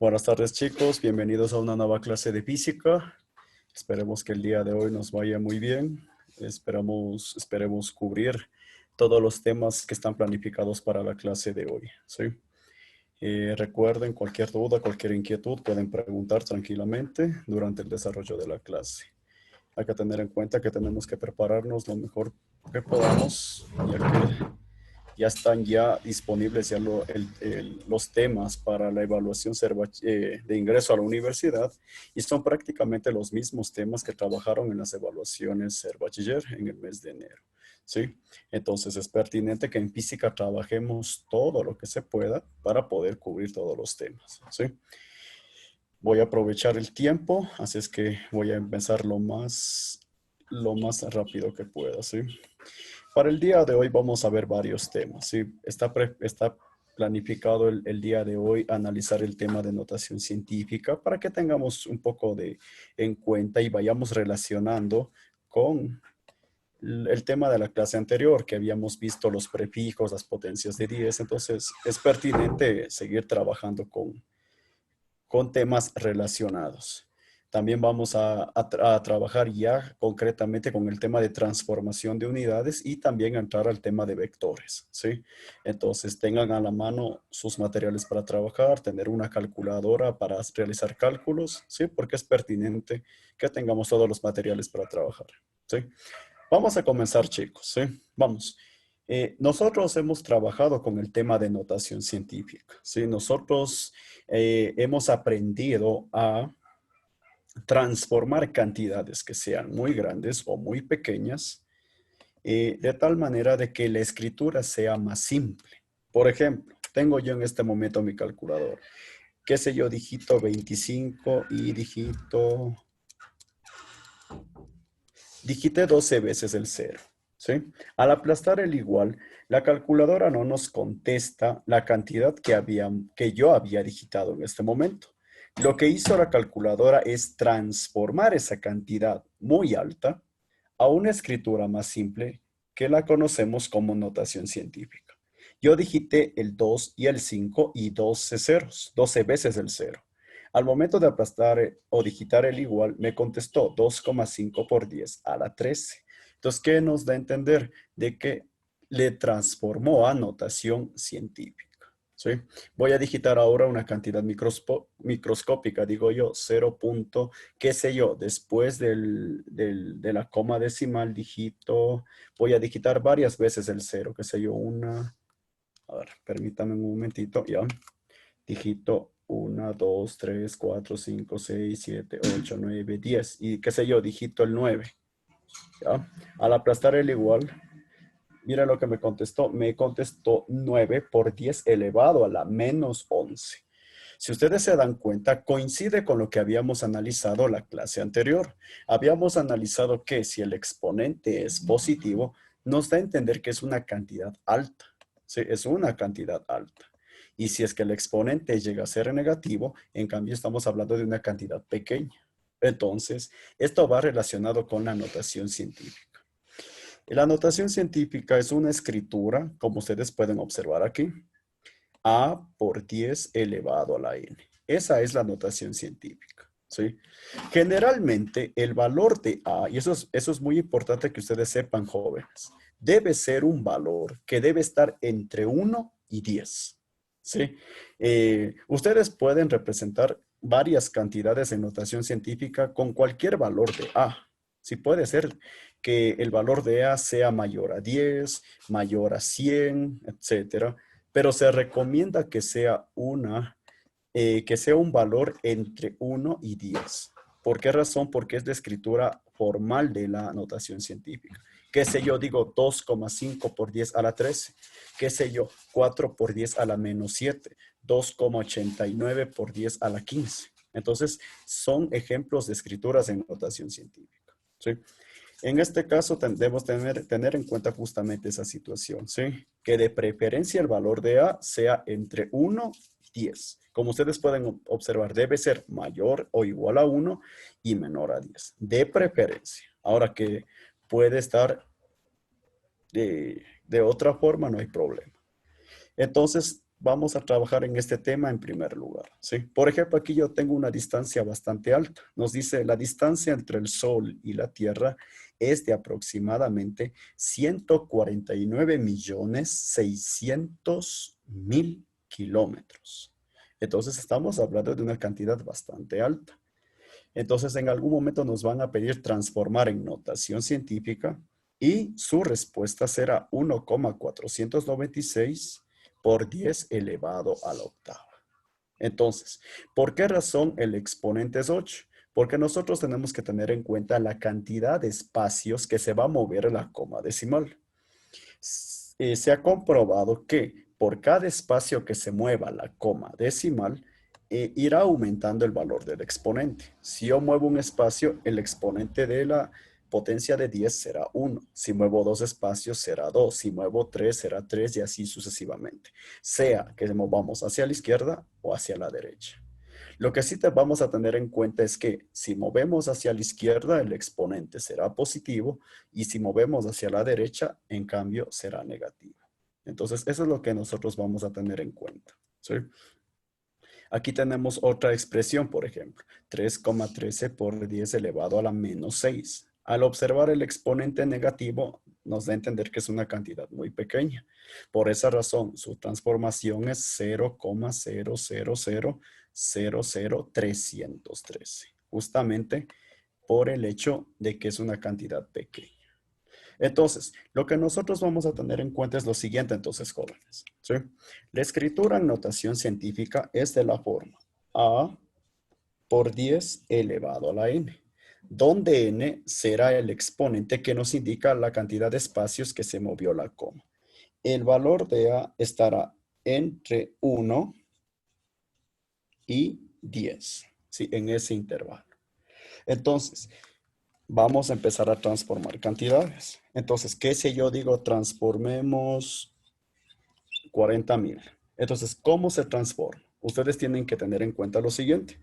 Buenas tardes, chicos. Bienvenidos a una nueva clase de física. Esperemos que el día de hoy nos vaya muy bien. Esperemos cubrir todos los temas que están planificados para la clase de hoy. ¿Sí? Recuerden, cualquier duda, cualquier inquietud, pueden preguntar tranquilamente durante el desarrollo de la clase. Hay que tener en cuenta que tenemos que prepararnos lo mejor que podamos, ya que ya están ya disponibles ya los temas para la evaluación de ingreso a la universidad y son prácticamente los mismos temas que trabajaron en las evaluaciones ser bachiller en el mes de enero. ¿Sí? Entonces es pertinente que en física trabajemos todo lo que se pueda para poder cubrir todos los temas. ¿Sí? Voy a aprovechar el tiempo, así es que voy a empezar lo más rápido que pueda. ¿Sí? Para el día de hoy vamos a ver varios temas. ¿Sí? Está planificado el día de hoy analizar el tema de notación científica para que tengamos un poco en cuenta y vayamos relacionando con el tema de la clase anterior, que habíamos visto los prefijos, las potencias de 10. Entonces, es pertinente seguir trabajando con temas relacionados. También vamos a trabajar ya concretamente con el tema de transformación de unidades y también entrar al tema de vectores, ¿sí? Entonces tengan a la mano sus materiales para trabajar, tener una calculadora para realizar cálculos, ¿sí? Porque es pertinente que tengamos todos los materiales para trabajar, ¿sí? Vamos a comenzar, chicos, ¿sí? Vamos. Nosotros hemos trabajado con el tema de notación científica, ¿sí? Nosotros hemos aprendido a transformar cantidades que sean muy grandes o muy pequeñas, de tal manera de que la escritura sea más simple. Por ejemplo, tengo yo en este momento mi calculador. Qué sé yo, digito 25 y digité 12 veces el cero. ¿Sí? Al aplastar el igual, la calculadora no nos contesta la cantidad que yo había digitado en este momento. Lo que hizo la calculadora es transformar esa cantidad muy alta a una escritura más simple que la conocemos como notación científica. Yo digité el 2 y el 5 y 12 ceros, 12 veces el cero. Al momento de aplastar o digitar el igual, me contestó 2,5 por 10 a la 13. Entonces, ¿qué nos da a entender? De que le transformó a notación científica. ¿Sí? Voy a digitar ahora una cantidad microscópica, digo yo, 0. Qué sé yo, después de la coma decimal voy a digitar varias veces el cero, qué sé yo, a ver, permítame un momentito, ya. Digito 1, 2, 3, 4, 5, 6, 7, 8, 9, 10. Y qué sé yo, digito el 9. ¿Ya? Al aplastar el igual, mira lo que me contestó. Me contestó 9 por 10 elevado a la menos 11. Si ustedes se dan cuenta, coincide con lo que habíamos analizado la clase anterior. Habíamos analizado que si el exponente es positivo, nos da a entender que es una cantidad alta. Sí, es una cantidad alta. Y si es que el exponente llega a ser negativo, en cambio estamos hablando de una cantidad pequeña. Entonces, esto va relacionado con la notación científica. La notación científica es una escritura, como ustedes pueden observar aquí, a por 10 elevado a la n. Esa es la notación científica, ¿sí? Generalmente, el valor de a, y eso es muy importante que ustedes sepan, jóvenes, debe ser un valor que debe estar entre 1 y 10, ¿sí? Ustedes pueden representar varias cantidades en notación científica con cualquier valor de a. Sí, puede ser que el valor de a sea mayor a 10, mayor a 100, etcétera, pero se recomienda que sea un valor entre 1 y 10. ¿Por qué razón? Porque es la escritura formal de la notación científica. ¿Qué sé yo? Digo 2,5 por 10 a la 13. ¿Qué sé yo? 4 por 10 a la menos 7. 2,89 por 10 a la 15. Entonces, son ejemplos de escrituras en notación científica. ¿Sí? En este caso, debemos tener en cuenta justamente esa situación, ¿sí? Que de preferencia el valor de A sea entre 1 y 10. Como ustedes pueden observar, debe ser mayor o igual a 1 y menor a 10. De preferencia. Ahora que puede estar de otra forma, no hay problema. Entonces, vamos a trabajar en este tema en primer lugar, ¿sí? Por ejemplo, aquí yo tengo una distancia bastante alta. Nos dice la distancia entre el Sol y la Tierra es de aproximadamente 149.600.000 kilómetros. Entonces, estamos hablando de una cantidad bastante alta. Entonces, en algún momento nos van a pedir transformar en notación científica y su respuesta será 1,496 por 10 elevado a la octava. Entonces, ¿por qué razón el exponente es 8? Porque nosotros tenemos que tener en cuenta la cantidad de espacios que se va a mover la coma decimal. Se ha comprobado que por cada espacio que se mueva la coma decimal, irá aumentando el valor del exponente. Si yo muevo un espacio, el exponente de la potencia de 10 será 1. Si muevo dos espacios, será 2. Si muevo 3, será 3 y así sucesivamente. Sea que movamos hacia la izquierda o hacia la derecha. Lo que sí te vamos a tener en cuenta es que si movemos hacia la izquierda, el exponente será positivo y si movemos hacia la derecha, en cambio, será negativo. Entonces, eso es lo que nosotros vamos a tener en cuenta, ¿sí? Aquí tenemos otra expresión, por ejemplo, 3,13 por 10 elevado a la menos 6. Al observar el exponente negativo, nos da a entender que es una cantidad muy pequeña. Por esa razón, su transformación es 0,000000313, justamente por el hecho de que es una cantidad pequeña. Entonces, lo que nosotros vamos a tener en cuenta es lo siguiente, entonces, jóvenes, ¿sí? La escritura en notación científica es de la forma A por 10 elevado a la n, donde n será el exponente que nos indica la cantidad de espacios que se movió la coma. El valor de A estará entre 1 y 10, ¿sí? En ese intervalo. Entonces, vamos a empezar a transformar cantidades. Entonces, ¿qué si yo digo transformemos 40,000? Entonces, ¿cómo se transforma? Ustedes tienen que tener en cuenta lo siguiente.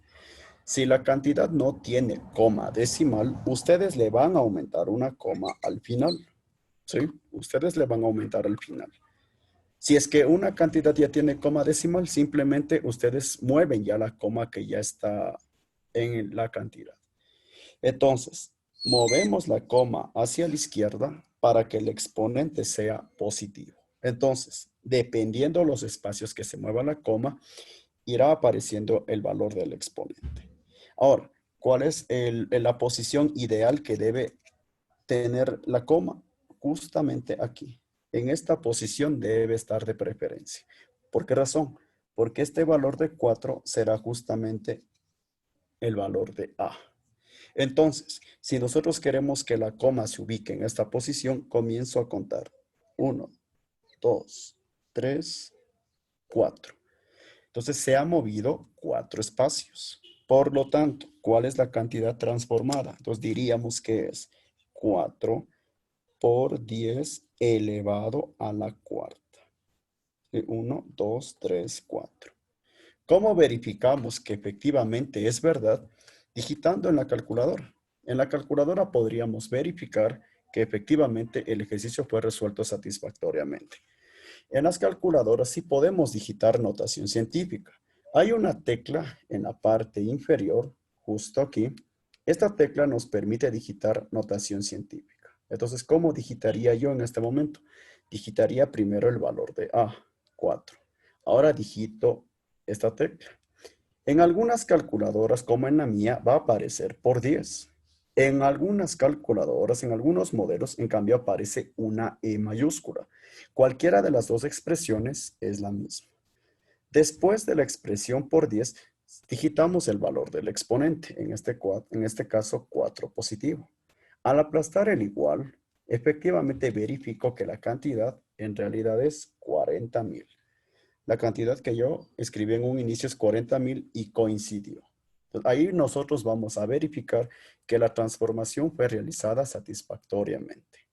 Si la cantidad no tiene coma decimal, ustedes le van a aumentar una coma al final, ¿sí? Ustedes le van a aumentar al final. Si es que una cantidad ya tiene coma decimal, simplemente ustedes mueven ya la coma que ya está en la cantidad. Entonces, movemos la coma hacia la izquierda para que el exponente sea positivo. Entonces, dependiendo los espacios que se mueva la coma, irá apareciendo el valor del exponente. Ahora, ¿cuál es la posición ideal que debe tener la coma? Justamente aquí. En esta posición debe estar de preferencia. ¿Por qué razón? Porque este valor de 4 será justamente el valor de A. Entonces, si nosotros queremos que la coma se ubique en esta posición, comienzo a contar. 1, 2, 3, 4. Entonces se ha movido 4 espacios. Por lo tanto, ¿cuál es la cantidad transformada? Entonces diríamos que es 4 por 10 elevado a la cuarta. 1, 2, 3, 4. ¿Cómo verificamos que efectivamente es verdad? Digitando en la calculadora. En la calculadora podríamos verificar que efectivamente el ejercicio fue resuelto satisfactoriamente. En las calculadoras sí podemos digitar notación científica. Hay una tecla en la parte inferior, justo aquí. Esta tecla nos permite digitar notación científica. Entonces, ¿cómo digitaría yo en este momento? Digitaría primero el valor de A, 4. Ahora digito esta tecla. En algunas calculadoras, como en la mía, va a aparecer por 10. En algunas calculadoras, en algunos modelos, en cambio, aparece una E mayúscula. Cualquiera de las dos expresiones es la misma. Después de la expresión por 10, digitamos el valor del exponente, en este caso 4 positivo. Al aplastar el igual, efectivamente verifico que la cantidad en realidad es 40,000. La cantidad que yo escribí en un inicio es 40,000 y coincidió. Entonces, ahí nosotros vamos a verificar que la transformación fue realizada satisfactoriamente.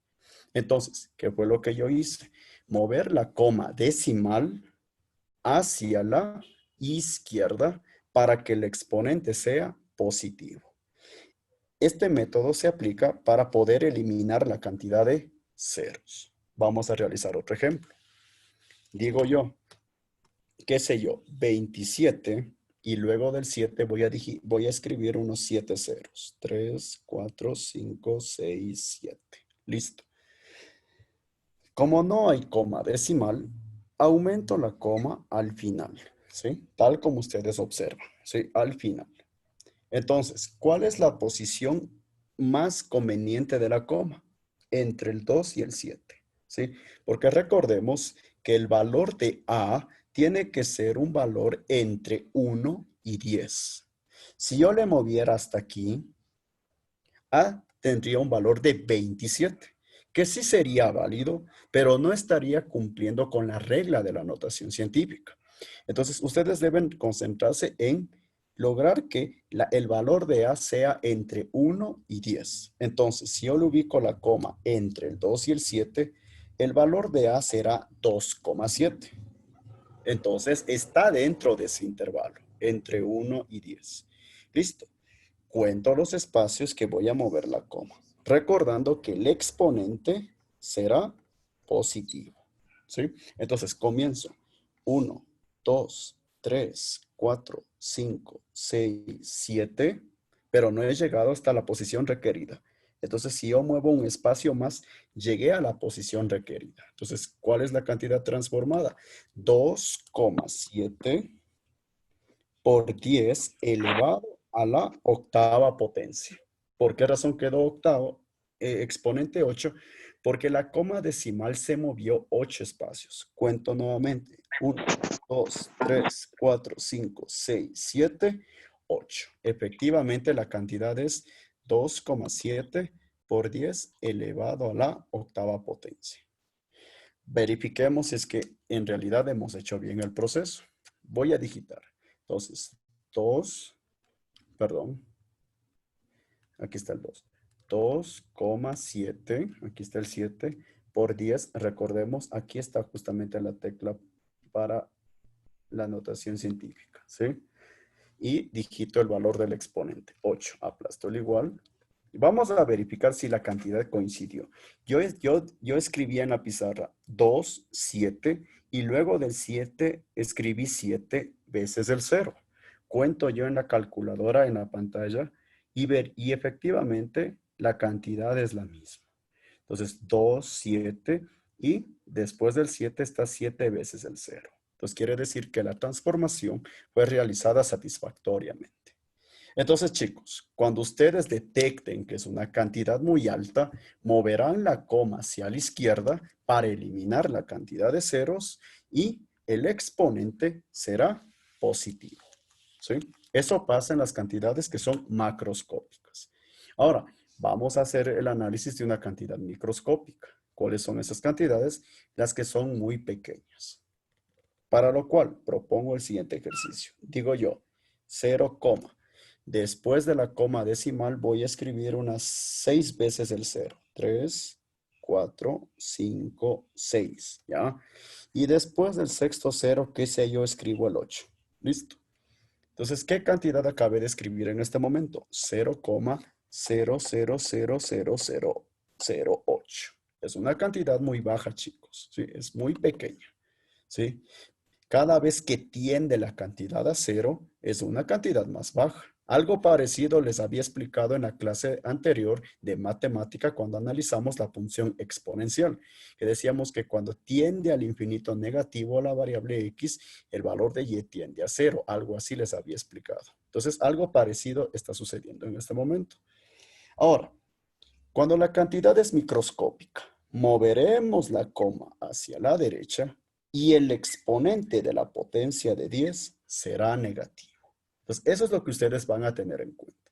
Entonces, ¿qué fue lo que yo hice? Mover la coma decimal hacia la izquierda para que el exponente sea positivo. Este método se aplica para poder eliminar la cantidad de ceros. Vamos a realizar otro ejemplo. Digo yo, qué sé yo, 27 y luego del 7 voy a escribir unos 7 ceros. 3, 4, 5, 6, 7. Listo. Como no hay coma decimal, aumento la coma al final, ¿sí? Tal como ustedes observan, ¿sí? Al final. Entonces, ¿cuál es la posición más conveniente de la coma? Entre el 2 y el 7, ¿sí? Porque recordemos que el valor de A tiene que ser un valor entre 1 y 10. Si yo le moviera hasta aquí, A tendría un valor de 27, que sí sería válido, pero no estaría cumpliendo con la regla de la notación científica. Entonces, ustedes deben concentrarse en lograr que el valor de A sea entre 1 y 10. Entonces, si yo le ubico la coma entre el 2 y el 7, el valor de A será 2,7. Entonces, está dentro de ese intervalo, entre 1 y 10. Listo. Cuento los espacios que voy a mover la coma, recordando que el exponente será positivo, ¿sí? Entonces comienzo. 1, 2, 3, 4, 5, 6, 7, pero no he llegado hasta la posición requerida. Entonces, si yo muevo un espacio más, llegué a la posición requerida. Entonces, ¿cuál es la cantidad transformada? 2,7 por 10 elevado a la octava potencia. ¿Por qué razón quedó octavo? Exponente 8, porque la coma decimal se movió 8 espacios. Cuento nuevamente. 1, 2, 3, 4, 5, 6, 7, 8. Efectivamente, la cantidad es 2,7 por 10 elevado a la octava potencia. Verifiquemos si es que en realidad hemos hecho bien el proceso. Voy a digitar. Entonces, 2, perdón, aquí está el 2. 2,7, aquí está el 7, por 10, recordemos, aquí está justamente la tecla para la notación científica, ¿sí? Y digito el valor del exponente, 8, aplasto el igual. Vamos a verificar si la cantidad coincidió. Yo escribí en la pizarra 2, 7, y luego del 7 escribí 7 veces el 0. Cuento yo en la calculadora en la pantalla y efectivamente la cantidad es la misma. Entonces 2, 7 y después del 7 está 7 veces el 0. Entonces quiere decir que la transformación fue realizada satisfactoriamente. Entonces, chicos, cuando ustedes detecten que es una cantidad muy alta, moverán la coma hacia la izquierda para eliminar la cantidad de ceros y el exponente será positivo, ¿sí? Eso pasa en las cantidades que son macroscópicas. Ahora, vamos a hacer el análisis de una cantidad microscópica. ¿Cuáles son esas cantidades? Las que son muy pequeñas. Para lo cual, propongo el siguiente ejercicio. Digo yo, 0, después de la coma decimal voy a escribir unas 6 veces el 0. 3, 4, 5, 6, ¿ya? Y después del sexto 0, qué sé yo, escribo el 8. ¿Listo? Entonces, ¿qué cantidad acabé de escribir en este momento? 0,00000008. Es una cantidad muy baja, chicos. Sí, es muy pequeña. ¿Sí? Cada vez que tiende la cantidad a cero, es una cantidad más baja. Algo parecido les había explicado en la clase anterior de matemática cuando analizamos la función exponencial, que decíamos que cuando tiende al infinito negativo la variable x, el valor de y tiende a cero. Algo así les había explicado. Entonces, algo parecido está sucediendo en este momento. Ahora, cuando la cantidad es microscópica, moveremos la coma hacia la derecha y el exponente de la potencia de 10 será negativo. Entonces, eso es lo que ustedes van a tener en cuenta.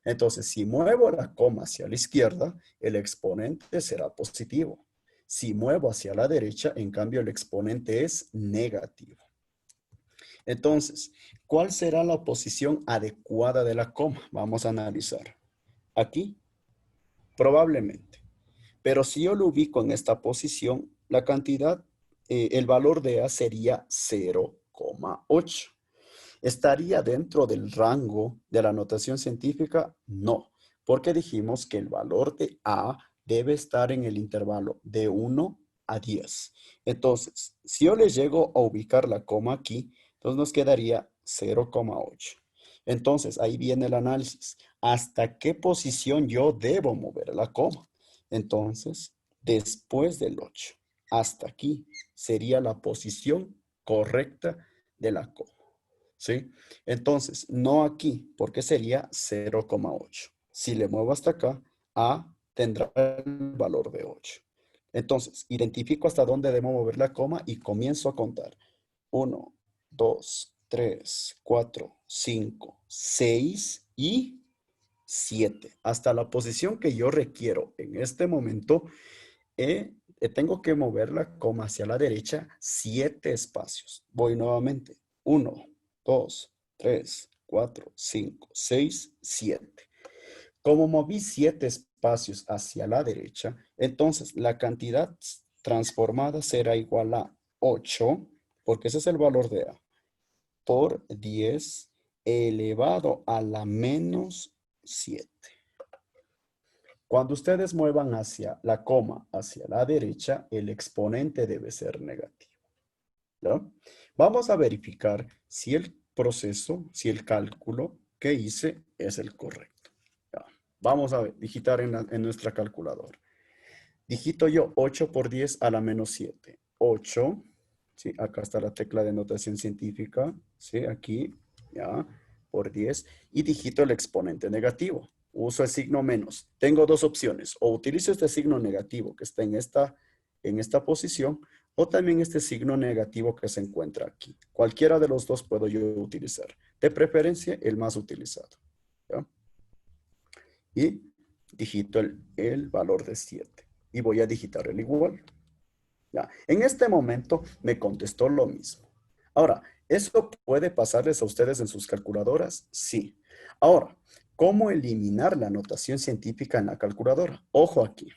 Entonces, si muevo la coma hacia la izquierda, el exponente será positivo. Si muevo hacia la derecha, en cambio, el exponente es negativo. Entonces, ¿cuál será la posición adecuada de la coma? Vamos a analizar. Aquí, probablemente. Pero si yo lo ubico en esta posición, la cantidad, el valor de A sería 0,8. ¿Estaría dentro del rango de la notación científica? No, porque dijimos que el valor de A debe estar en el intervalo de 1 a 10. Entonces, si yo le llego a ubicar la coma aquí, entonces nos quedaría 0,8. Entonces, ahí viene el análisis. ¿Hasta qué posición yo debo mover la coma? Entonces, después del 8, hasta aquí sería la posición correcta de la coma. ¿Sí? Entonces, no aquí, porque sería 0,8. Si le muevo hasta acá, A tendrá el valor de 8. Entonces, identifico hasta dónde debo mover la coma y comienzo a contar. 1, 2, 3, 4, 5, 6 y 7. Hasta la posición que yo requiero en este momento, tengo que mover la coma hacia la derecha 7 espacios. Voy nuevamente. 1, 2, 3, 4, 5, 6, 7. Como moví 7 espacios hacia la derecha, entonces la cantidad transformada será igual a 8, porque ese es el valor de A, por 10 elevado a la menos 7. Cuando ustedes muevan hacia la coma hacia la derecha, el exponente debe ser negativo. ¿Ya? Vamos a verificar si el proceso, si el cálculo que hice es el correcto. ¿Ya? Vamos a digitar en nuestra calculadora. Digito yo 8 por 10 a la menos 7. 8, ¿sí? Acá está la tecla de notación científica, ¿sí? Aquí, ya, por 10. Y digito el exponente negativo. Uso el signo menos. Tengo dos opciones. O utilizo este signo negativo que está en esta posición, o también este signo negativo que se encuentra aquí. Cualquiera de los dos puedo yo utilizar. De preferencia, el más utilizado. ¿Ya? Y digito el valor de 7. Y voy a digitar el igual. ¿Ya? En este momento me contestó lo mismo. Ahora, ¿eso puede pasarles a ustedes en sus calculadoras? Sí. Ahora, ¿cómo eliminar la notación científica en la calculadora? Ojo aquí.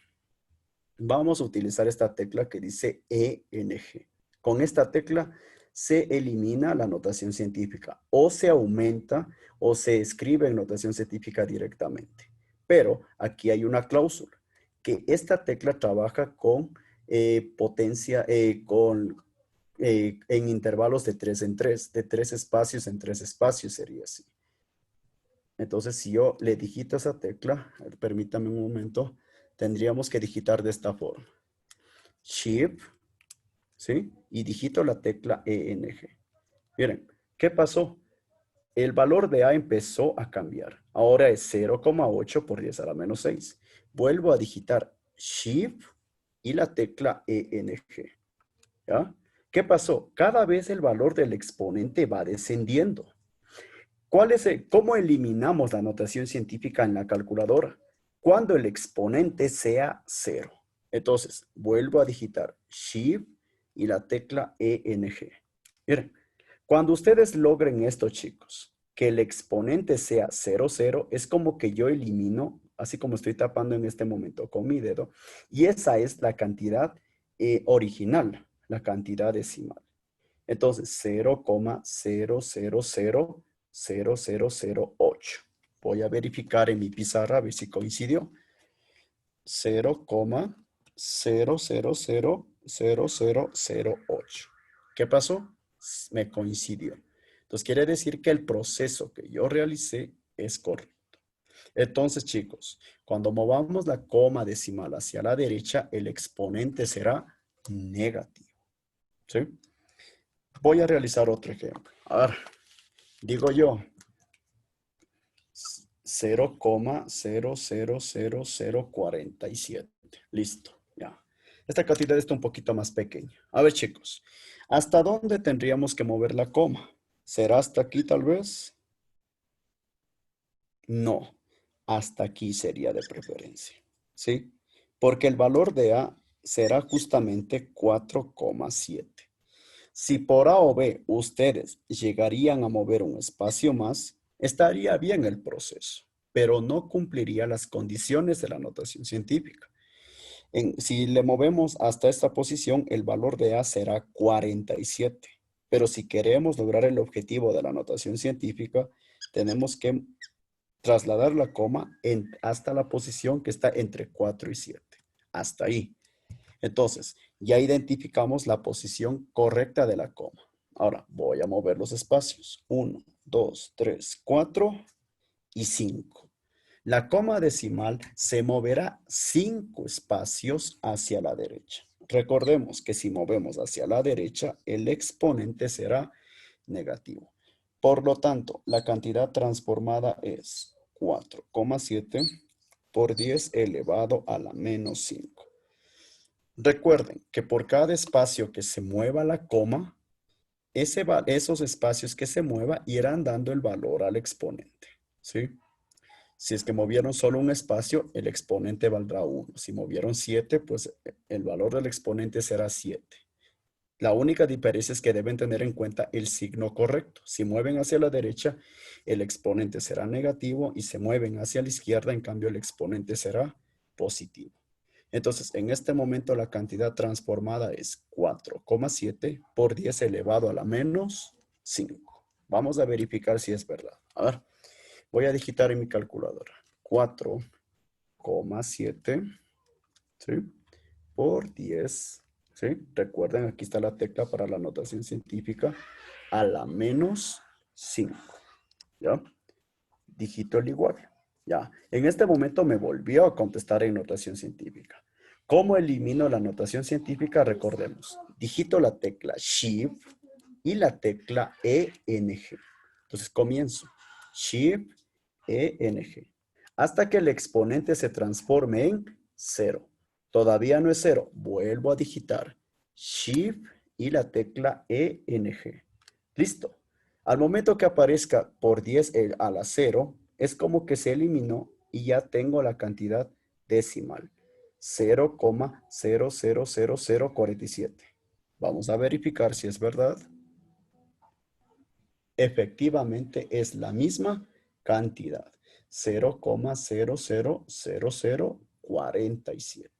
Vamos a utilizar esta tecla que dice ENG. Con esta tecla se elimina la notación científica o se aumenta o se escribe en notación científica directamente. Pero aquí hay una cláusula, que esta tecla trabaja con potencia, en intervalos de 3 en 3, de 3 espacios en 3 espacios sería así. Entonces, si yo le digito esa tecla, permítame un momento, tendríamos que digitar de esta forma. Shift, ¿sí? Y digito la tecla ENG. Miren, ¿qué pasó? El valor de A empezó a cambiar. Ahora es 0,8 por 10 a la menos 6. Vuelvo a digitar Shift y la tecla ENG. ¿Ya? ¿Qué pasó? Cada vez el valor del exponente va descendiendo. ¿Cómo eliminamos la notación científica en la calculadora? Cuando el exponente sea 0. Entonces, vuelvo a digitar Shift y la tecla ENG. Miren, cuando ustedes logren esto, chicos, que el exponente sea 0, 0, es como que yo elimino, así como estoy tapando en este momento con mi dedo, y esa es la cantidad original, la cantidad decimal. Entonces, 0,0000008. Voy a verificar en mi pizarra a ver si coincidió. 0,0000008. ¿Qué pasó? Me coincidió. Entonces, quiere decir que el proceso que yo realicé es correcto. Entonces, chicos, cuando movamos la coma decimal hacia la derecha, el exponente será negativo. ¿Sí? Voy a realizar otro ejemplo. A ver, digo yo, 0,000047. Listo, ya. Esta cantidad está un poquito más pequeña. A ver, chicos, ¿hasta dónde tendríamos que mover la coma? ¿Será hasta aquí tal vez? No, hasta aquí sería de preferencia, ¿sí? Porque el valor de A será justamente 4,7. Si por A o B ustedes llegarían a mover un espacio más, estaría bien el proceso, pero no cumpliría las condiciones de la notación científica. Si le movemos hasta esta posición, el valor de A será 47. Pero si queremos lograr el objetivo de la notación científica, tenemos que trasladar la coma hasta la posición que está entre 4 y 7. Hasta ahí. Entonces, Ya identificamos la posición correcta de la coma. Ahora voy a mover los espacios. 1, 2, 3, 4 y 5. La coma decimal se moverá 5 espacios hacia la derecha. Recordemos que si movemos hacia la derecha, el exponente será negativo. Por lo tanto, la cantidad transformada es 4,7 por 10 elevado a la menos 5. Recuerden que por cada espacio que se mueva la coma, esos espacios que se mueva irán dando el valor al exponente, ¿sí? Si es que movieron solo un espacio, el exponente valdrá 1. Si movieron 7, pues el valor del exponente será 7. La única diferencia es que deben tener en cuenta el signo correcto. Si mueven hacia la derecha, el exponente será negativo y si mueven hacia la izquierda, en cambio, el exponente será positivo. Entonces, en este momento la cantidad transformada es 4,7 por 10 elevado a la menos 5. Vamos a verificar si es verdad. A ver, voy a digitar en mi calculadora. 4,7, ¿sí? Por 10, ¿sí? Recuerden, aquí está la tecla para la notación científica, a la menos 5, ¿ya? Digito el igual, ya. En este momento me volvió a contestar en notación científica. ¿Cómo elimino la notación científica? Recordemos, digito la tecla Shift y la tecla ENG. Entonces comienzo, Shift, ENG, hasta que el exponente se transforme en 0. Todavía no es 0. Vuelvo a digitar Shift y la tecla ENG. Listo. Al momento que aparezca por 10 a la 0, es como que se eliminó y ya tengo la cantidad decimal. 0,000047. Vamos a verificar si es verdad. Efectivamente es la misma cantidad. 0,000047.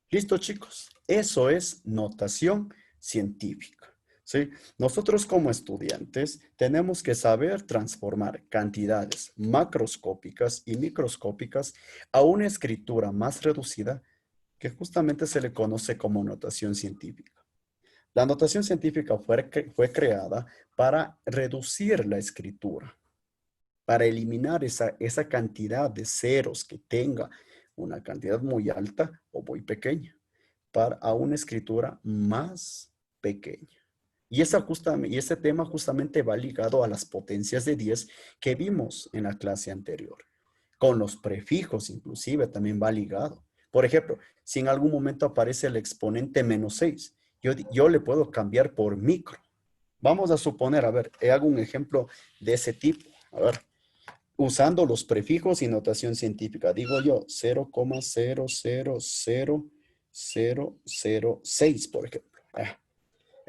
Listo, chicos. Eso es notación científica. ¿Sí? Nosotros como estudiantes tenemos que saber transformar cantidades macroscópicas y microscópicas a una escritura más reducida que justamente se le conoce como notación científica. La notación científica fue creada para reducir la escritura, para eliminar esa cantidad de ceros que tenga una cantidad muy alta o muy pequeña, a una escritura más pequeña. Y ese tema justamente va ligado a las potencias de 10 que vimos en la clase anterior. Con los prefijos inclusive también va ligado. Por ejemplo, si en algún momento aparece el exponente menos 6, yo le puedo cambiar por micro. Vamos a suponer, a ver, hago un ejemplo de ese tipo. A ver, usando los prefijos y notación científica. Digo yo 0,000006, por ejemplo.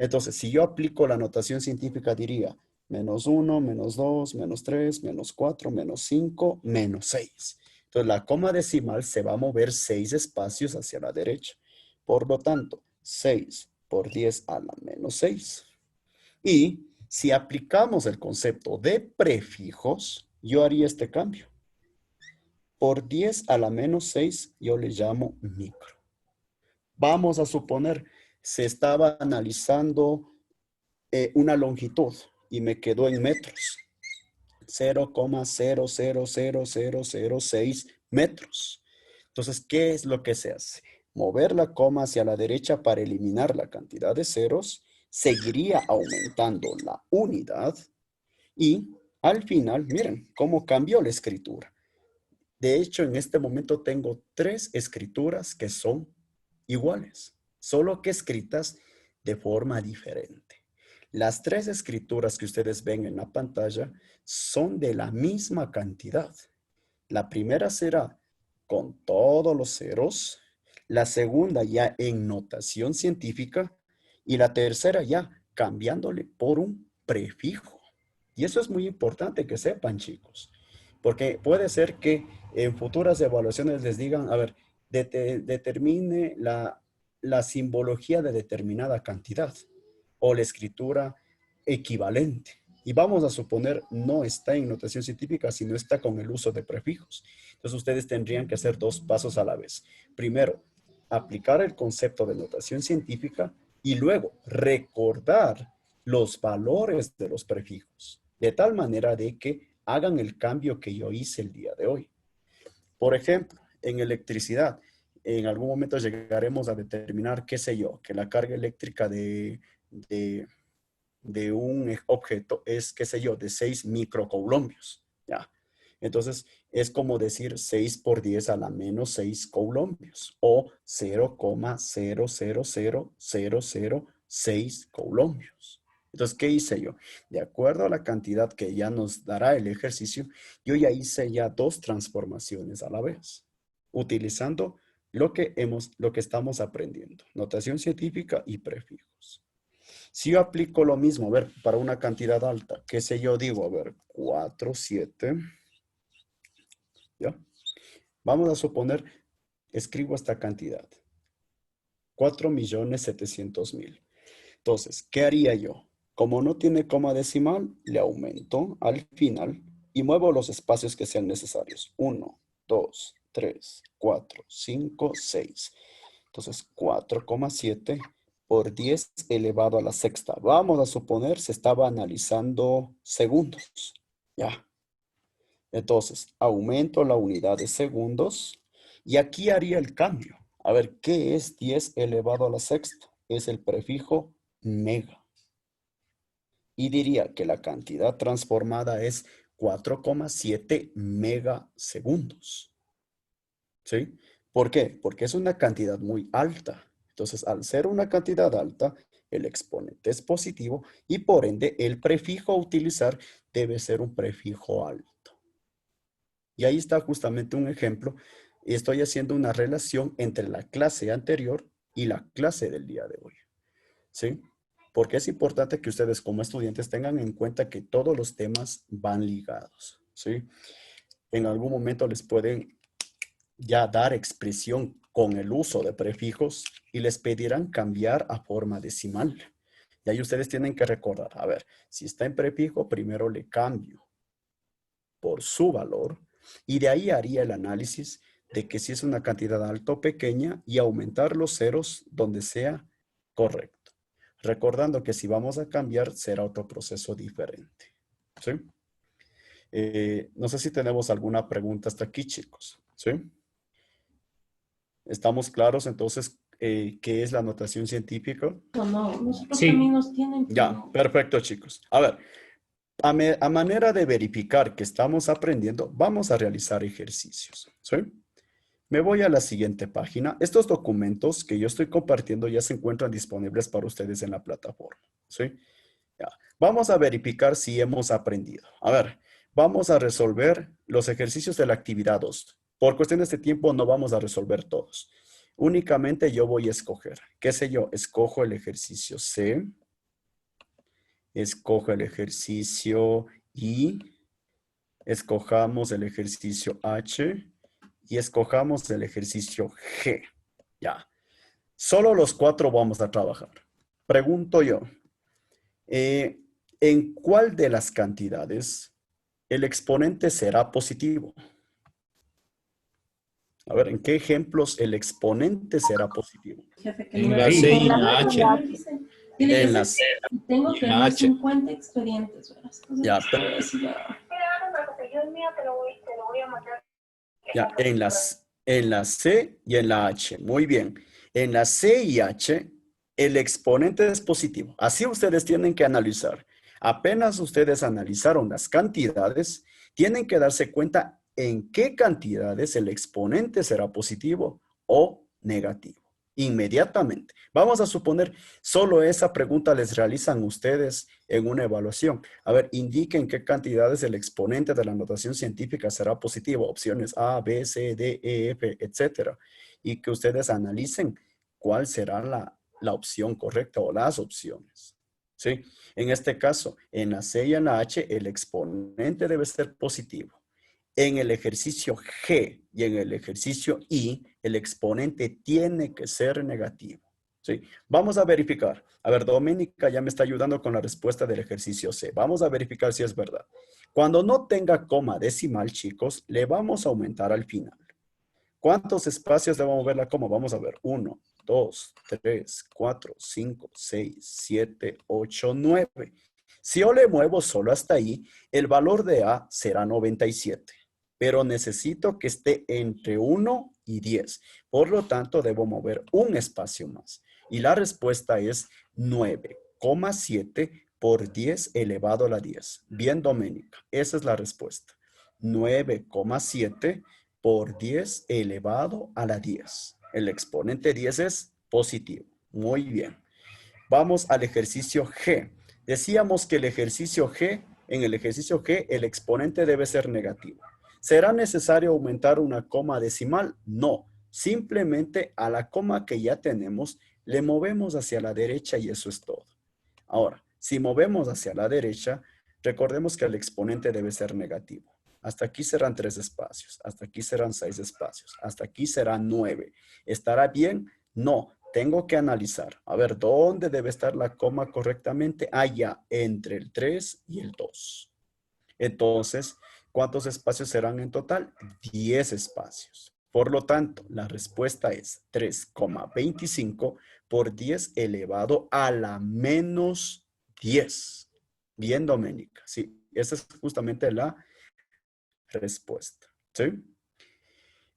Entonces, si yo aplico la notación científica, diría menos 1, menos 2, menos 3, menos 4, menos 5, menos 6. Entonces, la coma decimal se va a mover 6 espacios hacia la derecha. Por lo tanto, 6 por 10 a la menos 6. Y si aplicamos el concepto de prefijos, yo haría este cambio. Por 10 a la menos 6, yo le llamo micro. Vamos a suponer, se estaba analizando una longitud y me quedó en metros. 0,000006 metros. Entonces, ¿qué es lo que se hace? Mover la coma hacia la derecha para eliminar la cantidad de ceros, seguiría aumentando la unidad y al final, miren cómo cambió la escritura. De hecho, en este momento tengo 3 escrituras que son iguales, solo que escritas de forma diferente. Las 3 escrituras que ustedes ven en la pantalla son de la misma cantidad. La primera será con todos los ceros, la segunda ya en notación científica y la tercera ya cambiándole por un prefijo. Y eso es muy importante que sepan, chicos, porque puede ser que en futuras evaluaciones les digan, a ver, determine la simbología de determinada cantidad o la escritura equivalente. Y vamos a suponer no está en notación científica, sino está con el uso de prefijos. Entonces ustedes tendrían que hacer 2 pasos a la vez. Primero, aplicar el concepto de notación científica y luego recordar los valores de los prefijos, de tal manera de que hagan el cambio que yo hice el día de hoy. Por ejemplo, en electricidad, en algún momento llegaremos a determinar, qué sé yo, que la carga eléctrica de, de un objeto es, qué sé yo, de 6 microcoulombios. ¿Ya? Entonces, es como decir 6 por 10 a la menos 6 coulombios o 0,000006 coulombios. Entonces, ¿qué hice yo? De acuerdo a la cantidad que ya nos dará el ejercicio, yo ya hice ya dos transformaciones a la vez, utilizando lo que estamos aprendiendo, notación científica y prefijos. Si yo aplico lo mismo, a ver, para una cantidad alta, qué sé yo, digo, a ver, 4, 7, ¿ya? Vamos a suponer, escribo esta cantidad, 4.700.000. Entonces, ¿qué haría yo? Como no tiene coma decimal, le aumento al final y muevo los espacios que sean necesarios. 1, 2, 3, 4, 5, 6. Entonces, 4,7 por 10 elevado a la sexta. Vamos a suponer se estaba analizando segundos. Ya. Entonces, aumento la unidad de segundos y aquí haría el cambio. A ver, ¿qué es 10 elevado a la sexta? Es el prefijo mega. Y diría que la cantidad transformada es 4,7 megasegundos. ¿Sí? ¿Por qué? Porque es una cantidad muy alta. Entonces, al ser una cantidad alta, el exponente es positivo y por ende el prefijo a utilizar debe ser un prefijo alto. Y ahí está justamente un ejemplo. Estoy haciendo una relación entre la clase anterior y la clase del día de hoy. ¿Sí? Porque es importante que ustedes como estudiantes tengan en cuenta que todos los temas van ligados. ¿Sí? En algún momento les pueden ya dar expresión con el uso de prefijos y les pedirán cambiar a forma decimal. Y ahí ustedes tienen que recordar, a ver, si está en prefijo, primero le cambio por su valor y de ahí haría el análisis de que si es una cantidad alta o pequeña y aumentar los ceros donde sea correcto. Recordando que si vamos a cambiar será otro proceso diferente. ¿Sí? No sé si tenemos alguna pregunta hasta aquí, chicos. ¿Sí? ¿Estamos claros entonces qué es la notación científica? No, nosotros también nos tienen. Ya, perfecto, chicos. A ver, a manera de verificar que estamos aprendiendo, vamos a realizar ejercicios. ¿Sí? Me voy a la siguiente página. Estos documentos que yo estoy compartiendo ya se encuentran disponibles para ustedes en la plataforma. ¿Sí? Ya. Vamos a verificar si hemos aprendido. A ver, vamos a resolver los ejercicios de la actividad 2. Por cuestiones de tiempo no vamos a resolver todos. Únicamente yo voy a escoger. ¿Qué sé yo? Escojo el ejercicio C. Escojo el ejercicio I. Escojamos el ejercicio H. Y escojamos el ejercicio G. Ya. Solo los 4 vamos a trabajar. Pregunto yo. ¿En cuál de las cantidades el exponente será positivo? A ver, ¿en qué ejemplos el exponente será positivo? Jefe, que En no la me C y dijo. en la H. Tiene que En ser, las, tengo Y que en la dar H. 50 expedientes, ¿verdad? ya, ya, en la C y en la H. Muy bien. En la C y H, el exponente es positivo. Así ustedes tienen que analizar. Apenas ustedes analizaron las cantidades, tienen que darse cuenta en qué cantidades el exponente será positivo o negativo. Inmediatamente. Vamos a suponer, solo esa pregunta les realizan ustedes en una evaluación. A ver, indiquen qué cantidades el exponente de la notación científica será positivo. Opciones A, B, C, D, E, F, etcétera. Y que ustedes analicen cuál será la opción correcta o las opciones. ¿Sí? En este caso, en la C y en la H, el exponente debe ser positivo. En el ejercicio G y en el ejercicio I, el exponente tiene que ser negativo. ¿Sí? Vamos a verificar. A ver, Doménica ya me está ayudando con la respuesta del ejercicio C. Vamos a verificar si es verdad. Cuando no tenga coma decimal, chicos, le vamos a aumentar al final. ¿Cuántos espacios debo mover la coma? Vamos a ver. 1, 2, 3, 4, 5, 6, 7, 8, 9. Si yo le muevo solo hasta ahí, el valor de A será 97. Pero necesito que esté entre 1 y 10. Por lo tanto, debo mover un espacio más. Y la respuesta es 9,7 por 10 elevado a la 10. Bien, Doménica, esa es la respuesta. 9,7 por 10 elevado a la 10. El exponente 10 es positivo. Muy bien. Vamos al ejercicio G. Decíamos que el ejercicio G, en el ejercicio G, el exponente debe ser negativo. ¿Será necesario aumentar una coma decimal? No. Simplemente a la coma que ya tenemos, le movemos hacia la derecha y eso es todo. Ahora, si movemos hacia la derecha, recordemos que el exponente debe ser negativo. Hasta aquí serán 3 espacios, hasta aquí serán 6 espacios, hasta aquí serán 9. ¿Estará bien? No, tengo que analizar. A ver, ¿dónde debe estar la coma correctamente? Allá, entre el 3 y el 2. Entonces, ¿cuántos espacios serán en total? 10 espacios. Por lo tanto, la respuesta es 3,25 por 10 elevado a la menos 10. Bien, Doménica. Sí, esa es justamente la respuesta. ¿Sí?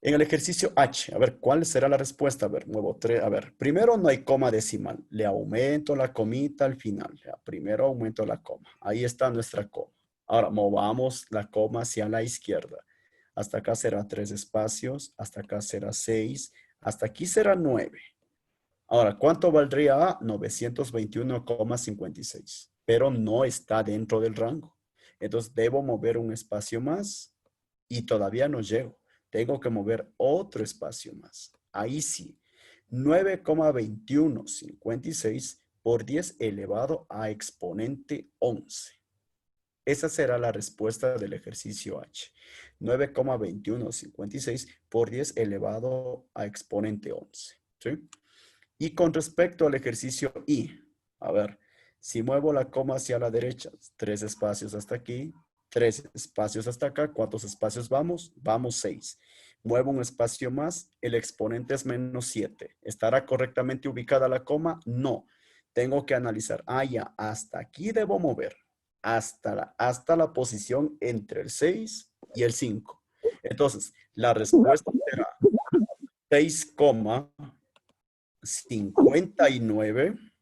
En el ejercicio H, a ver, ¿cuál será la respuesta? A ver, muevo 3. A ver, primero no hay coma decimal. Le aumento la comita al final. Ya, primero aumento la coma. Ahí está nuestra coma. Ahora, movamos la coma hacia la izquierda. Hasta acá será 3 espacios. Hasta acá será 6. Hasta aquí será 9. Ahora, ¿cuánto valdría A? 921,56. Pero no está dentro del rango. Entonces, debo mover un espacio más y todavía no llego. Tengo que mover otro espacio más. Ahí sí. 9,2156 por 10 elevado a exponente 11. Esa será la respuesta del ejercicio H. 9,2156 por 10 elevado a exponente 11. ¿Sí? Y con respecto al ejercicio I, a ver, si muevo la coma hacia la derecha, 3 espacios hasta aquí, 3 espacios hasta acá, ¿cuántos espacios vamos? Vamos 6. Muevo un espacio más, el exponente es menos 7. ¿Estará correctamente ubicada la coma? No. Tengo que analizar. Ah, ya, hasta aquí debo mover. Hasta la posición entre el 6 y el 5. Entonces, la respuesta será 6,59,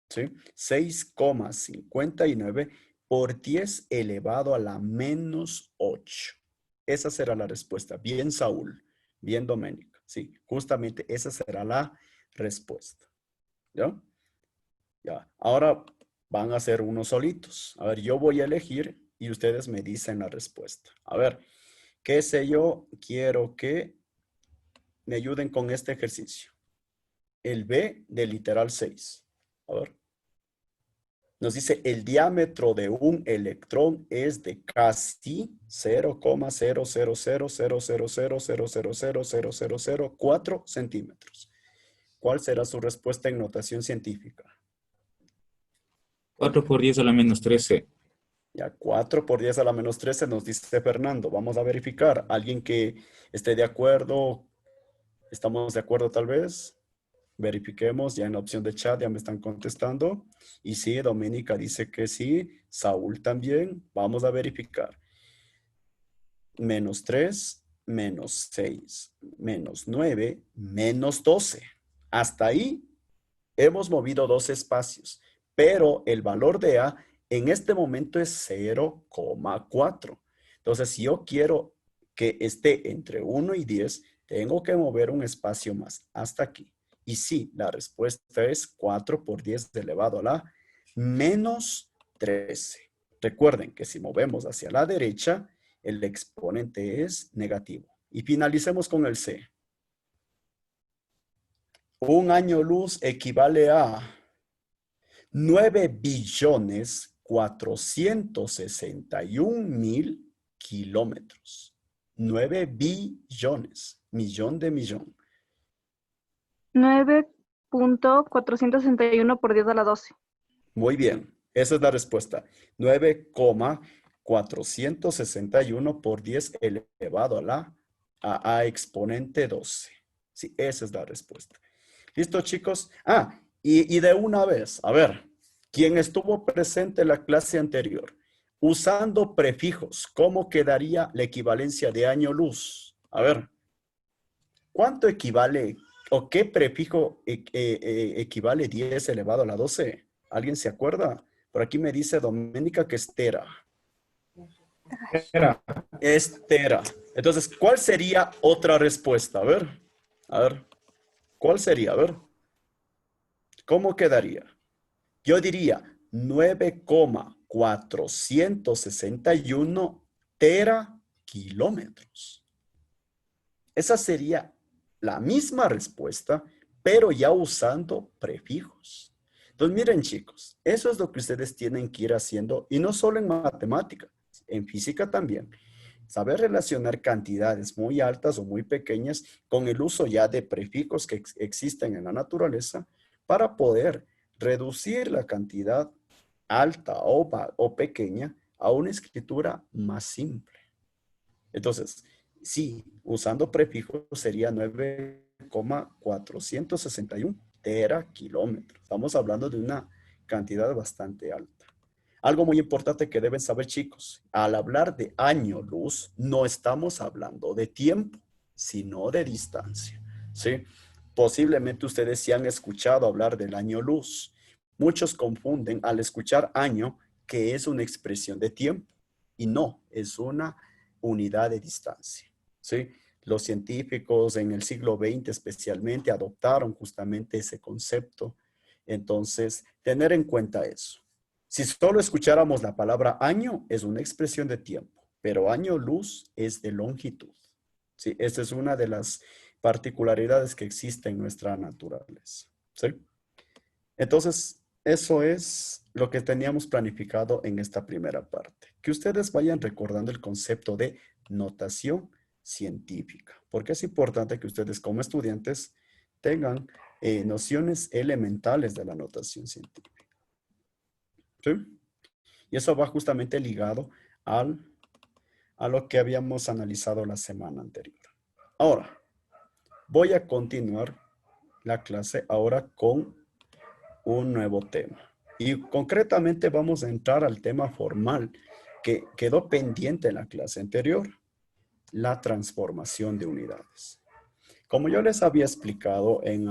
¿sí? 6,59 por 10 elevado a la menos 8. Esa será la respuesta. Bien, Saúl. Bien, Doménica. Sí, justamente esa será la respuesta. ¿Ya? Ya. Ahora van a ser unos solitos. A ver, yo voy a elegir y ustedes me dicen la respuesta. A ver, ¿qué sé yo? Quiero que me ayuden con este ejercicio. El B del literal 6. A ver. Nos dice el diámetro de un electrón es de casi 0,0000000000004 centímetros. ¿Cuál será su respuesta en notación científica? 4 por 10 a la menos 13. Ya, 4 por 10 a la menos 13 nos dice Fernando. Vamos a verificar. ¿Alguien que esté de acuerdo? ¿Estamos de acuerdo tal vez? Verifiquemos, ya en la opción de chat ya me están contestando. Y sí, Doménica dice que sí. Saúl también. Vamos a verificar. Menos 3, menos 6, menos 9, menos 12. Hasta ahí hemos movido 2 espacios. Pero el valor de A en este momento es 0,4. Entonces, si yo quiero que esté entre 1 y 10, tengo que mover un espacio más hasta aquí. Y sí, la respuesta es 4 por 10 elevado a la menos 13. Recuerden que si movemos hacia la derecha, el exponente es negativo. Y finalicemos con el C. Un año luz equivale a 9,461,000 kilómetros. 9 billones, millón de millón. 9,461 por 10 a la 12. Muy bien, esa es la respuesta. 9,461 por 10 elevado a la a exponente 12. Sí, esa es la respuesta. ¿Listo, chicos? Y de una vez, a ver, ¿quién estuvo presente en la clase anterior? Usando prefijos, ¿cómo quedaría la equivalencia de año luz? A ver, ¿cuánto equivale o qué prefijo equivale 10 elevado a la 12? ¿Alguien se acuerda? Por aquí me dice Doménica que es tera. Era. Es tera. Entonces, ¿cuál sería otra respuesta? A ver, ¿cuál sería? A ver, ¿cómo quedaría? Yo diría 9,461 tera kilómetros. Esa sería la misma respuesta, pero ya usando prefijos. Entonces, miren, chicos, eso es lo que ustedes tienen que ir haciendo, y no solo en matemática, en física también. Saber relacionar cantidades muy altas o muy pequeñas con el uso ya de prefijos que existen en la naturaleza para poder reducir la cantidad alta o pequeña a una escritura más simple. Entonces, sí, usando prefijos sería 9,461 tera kilómetros. Estamos hablando de una cantidad bastante alta. Algo muy importante que deben saber, chicos, al hablar de año luz, no estamos hablando de tiempo, sino de distancia, ¿sí? Posiblemente ustedes sí han escuchado hablar del año luz. Muchos confunden al escuchar año, que es una expresión de tiempo, y no, es una unidad de distancia, ¿sí? Los científicos en el siglo XX especialmente adoptaron justamente ese concepto. Entonces, tener en cuenta eso. Si solo escucháramos la palabra año, es una expresión de tiempo, pero año luz es de longitud. ¿Sí? Esta es una de las particularidades que existe en nuestra naturaleza. ¿Sí? Entonces, eso es lo que teníamos planificado en esta primera parte. Que ustedes vayan recordando el concepto de notación científica, porque es importante que ustedes como estudiantes tengan nociones elementales de la notación científica. ¿Sí? Y eso va justamente ligado a lo que habíamos analizado la semana anterior. Ahora, voy a continuar la clase ahora con un nuevo tema. Y concretamente vamos a entrar al tema formal que quedó pendiente en la clase anterior, la transformación de unidades. Como yo les había explicado en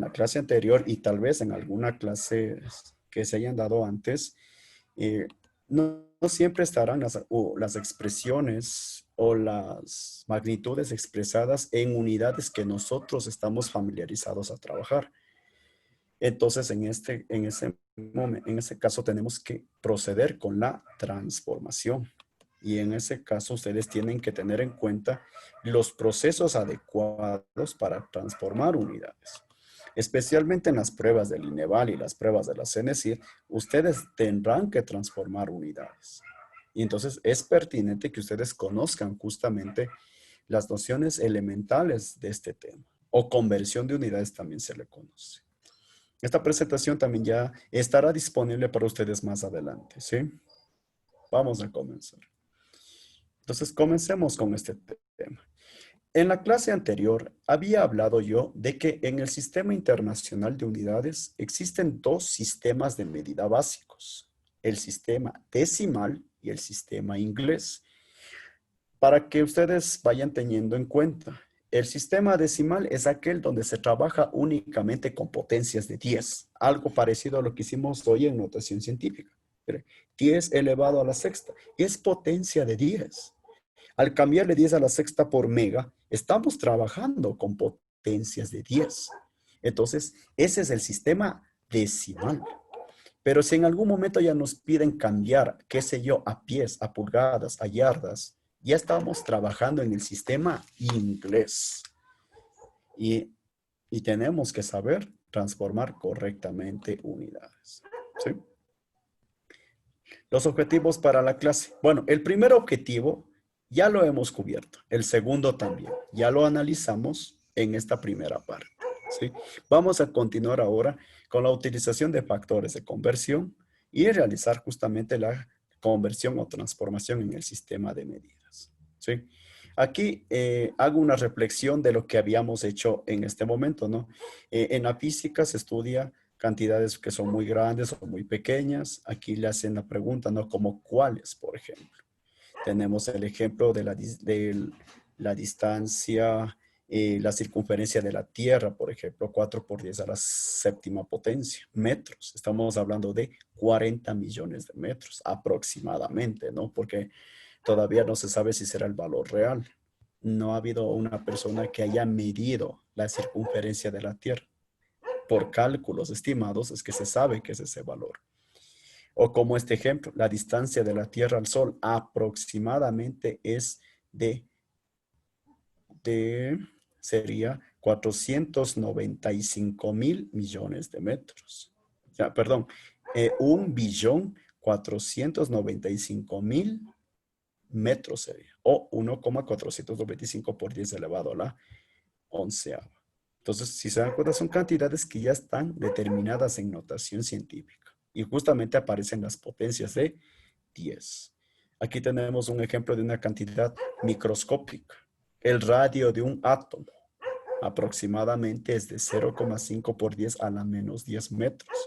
la clase anterior y tal vez en alguna clase que se hayan dado antes, no siempre estarán las expresiones o las magnitudes expresadas en unidades que nosotros estamos familiarizados a trabajar. Entonces, en ese caso tenemos que proceder con la transformación. Y en ese caso, ustedes tienen que tener en cuenta los procesos adecuados para transformar unidades. Especialmente en las pruebas del INEVAL y las pruebas de la CENESID, ustedes tendrán que transformar unidades. Y entonces es pertinente que ustedes conozcan justamente las nociones elementales de este tema. O conversión de unidades también se le conoce. Esta presentación también ya estará disponible para ustedes más adelante, ¿sí? Vamos a comenzar. Entonces, comencemos con este tema. En la clase anterior había hablado yo de que en el Sistema Internacional de Unidades existen dos sistemas de medida básicos, el sistema decimal y el sistema inglés. Para que ustedes vayan teniendo en cuenta, el sistema decimal es aquel donde se trabaja únicamente con potencias de 10, algo parecido a lo que hicimos hoy en notación científica. 10 elevado a la sexta es potencia de 10. Al cambiarle 10 a la sexta por mega, estamos trabajando con potencias de 10. Entonces, ese es el sistema decimal. Pero si en algún momento ya nos piden cambiar, qué sé yo, a pies, a pulgadas, a yardas, ya estamos trabajando en el sistema inglés. Y tenemos que saber transformar correctamente unidades. ¿Sí? Los objetivos para la clase. Bueno, el primer objetivo ya lo hemos cubierto. El segundo también. Ya lo analizamos en esta primera parte. ¿Sí? Vamos a continuar ahora con la utilización de factores de conversión y realizar justamente la conversión o transformación en el sistema de medidas. ¿Sí? Aquí hago una reflexión de lo que habíamos hecho en este momento, ¿no? En la física se estudia cantidades que son muy grandes o muy pequeñas. Aquí le hacen la pregunta, ¿no? Como cuáles, por ejemplo. Tenemos el ejemplo de la distancia, la circunferencia de la Tierra, por ejemplo, 4 por 10 a la séptima potencia, metros. Estamos hablando de 40 millones de metros aproximadamente, ¿no? Porque todavía no se sabe si será el valor real. No ha habido una persona que haya medido la circunferencia de la Tierra. Por cálculos estimados es que se sabe que es ese valor. O como este ejemplo, la distancia de la Tierra al Sol aproximadamente es sería 495.000 millones de metros. O sea, perdón, 1.495.000 metros sería. O 1,495 por 10 elevado a la onceava. Entonces, si se dan cuenta, son cantidades que ya están determinadas en notación científica. Y justamente aparecen las potencias de 10. Aquí tenemos un ejemplo de una cantidad microscópica. El radio de un átomo aproximadamente es de 0,5 por 10 a la menos 10 metros.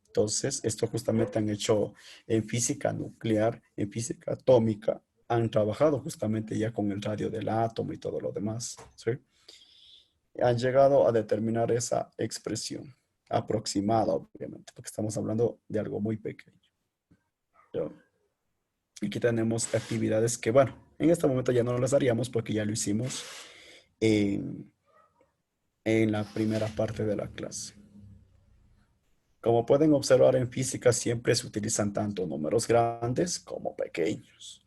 Entonces, esto justamente han hecho en física nuclear, en física atómica, han trabajado justamente ya con el radio del átomo y todo lo demás, ¿sí? Han llegado a determinar esa expresión aproximada, obviamente, porque estamos hablando de algo muy pequeño. ¿Ya? Aquí tenemos actividades que, bueno, en este momento ya no las haríamos porque ya lo hicimos en la primera parte de la clase. Como pueden observar en física siempre se utilizan tanto números grandes como pequeños.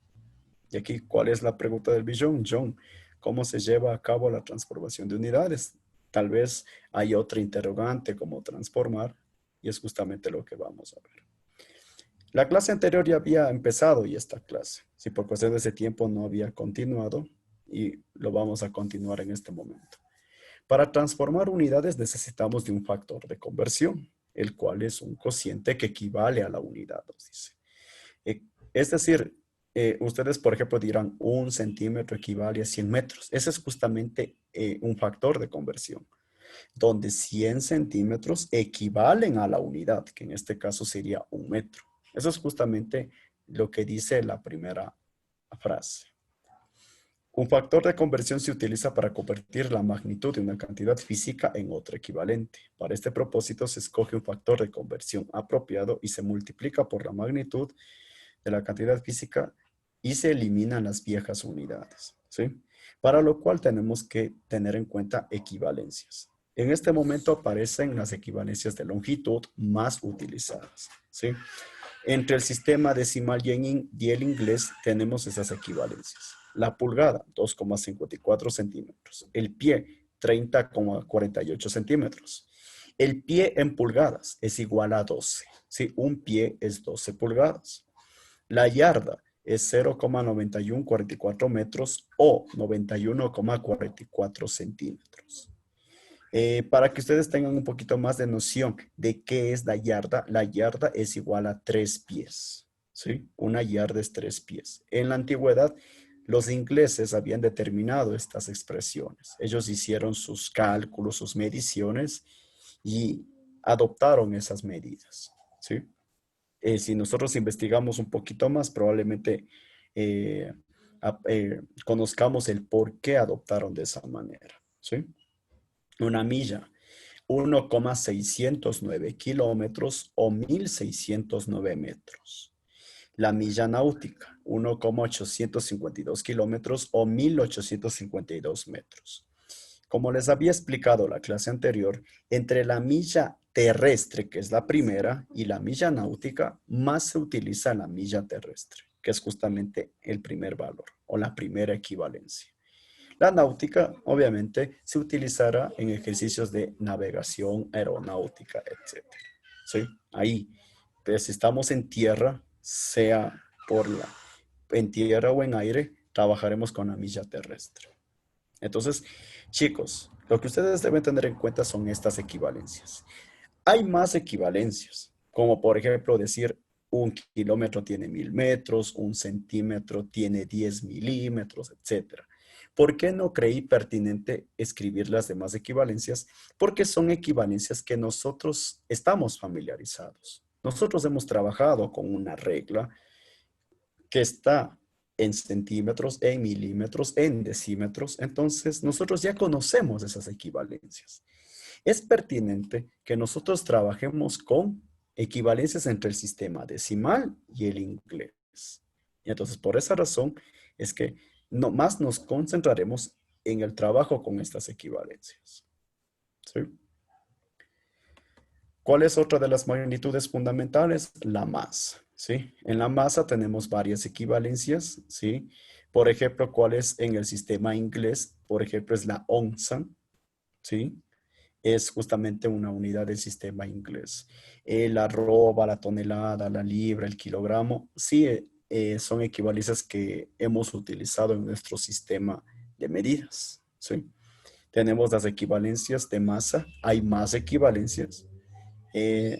Y aquí, ¿cuál es la pregunta del billón? John, ¿cómo se lleva a cabo la transformación de unidades? Tal vez hay otra interrogante como transformar y es justamente lo que vamos a ver. La clase anterior ya había empezado y esta clase. Si por cuestión de ese tiempo no había continuado y lo vamos a continuar en este momento. Para transformar unidades necesitamos de un factor de conversión, el cual es un cociente que equivale a la unidad, nos dice. Es decir, ustedes, por ejemplo, dirán 1 centímetro equivale a 100 metros. Ese es justamente un factor de conversión, donde 100 centímetros equivalen a la unidad, que en este caso sería 1 metro. Eso es justamente lo que dice la primera frase. Un factor de conversión se utiliza para convertir la magnitud de una cantidad física en otra equivalente. Para este propósito se escoge un factor de conversión apropiado y se multiplica por la magnitud de la cantidad física y se eliminan las viejas unidades, ¿sí? Para lo cual tenemos que tener en cuenta equivalencias. En este momento aparecen las equivalencias de longitud más utilizadas, ¿sí? Entre el sistema decimal y el inglés tenemos esas equivalencias. La pulgada, 2,54 centímetros. El pie, 30,48 centímetros. El pie en pulgadas es igual a 12. ¿Sí? Un pie es 12 pulgadas. La yarda es 0,9144 metros o 91,44 centímetros. Para que ustedes tengan un poquito más de noción de qué es la yarda es igual a 3 pies. ¿Sí? Una yarda es 3 pies. En la antigüedad, los ingleses habían determinado estas expresiones. Ellos hicieron sus cálculos, sus mediciones y adoptaron esas medidas. ¿Sí? Si nosotros investigamos un poquito más, probablemente conozcamos el por qué adoptaron de esa manera. ¿Sí? Una milla, 1,609 kilómetros o 1.609 metros. La milla náutica, 1,852 kilómetros o 1.852 metros. Como les había explicado la clase anterior, entre la milla terrestre, que es la primera, y la milla náutica, más se utiliza la milla terrestre, que es justamente el primer valor o la primera equivalencia. La náutica, obviamente, se utilizará en ejercicios de navegación aeronáutica, etc. ¿Sí? Ahí, pero si estamos en tierra, sea en tierra o en aire, trabajaremos con la milla terrestre. Entonces, chicos, lo que ustedes deben tener en cuenta son estas equivalencias. Hay más equivalencias, como por ejemplo decir 1 kilómetro tiene 1000 metros, 1 centímetro tiene 10 milímetros, etc. ¿Por qué no creí pertinente escribir las demás equivalencias? Porque son equivalencias que nosotros estamos familiarizados. Nosotros hemos trabajado con una regla que está en centímetros, en milímetros, en decímetros. Entonces, nosotros ya conocemos esas equivalencias. Es pertinente que nosotros trabajemos con equivalencias entre el sistema decimal y el inglés. Y entonces, por esa razón, es que más nos concentraremos en el trabajo con estas equivalencias. ¿Sí? ¿Cuál es otra de las magnitudes fundamentales? La masa, ¿sí? En la masa tenemos varias equivalencias, ¿sí? Por ejemplo, ¿cuál es en el sistema inglés? Por ejemplo, es la onza, ¿sí? Es justamente una unidad del sistema inglés. La arroba, la tonelada, la libra, el kilogramo, sí son equivalencias que hemos utilizado en nuestro sistema de medidas, ¿sí? Tenemos las equivalencias de masa, hay más equivalencias. Eh,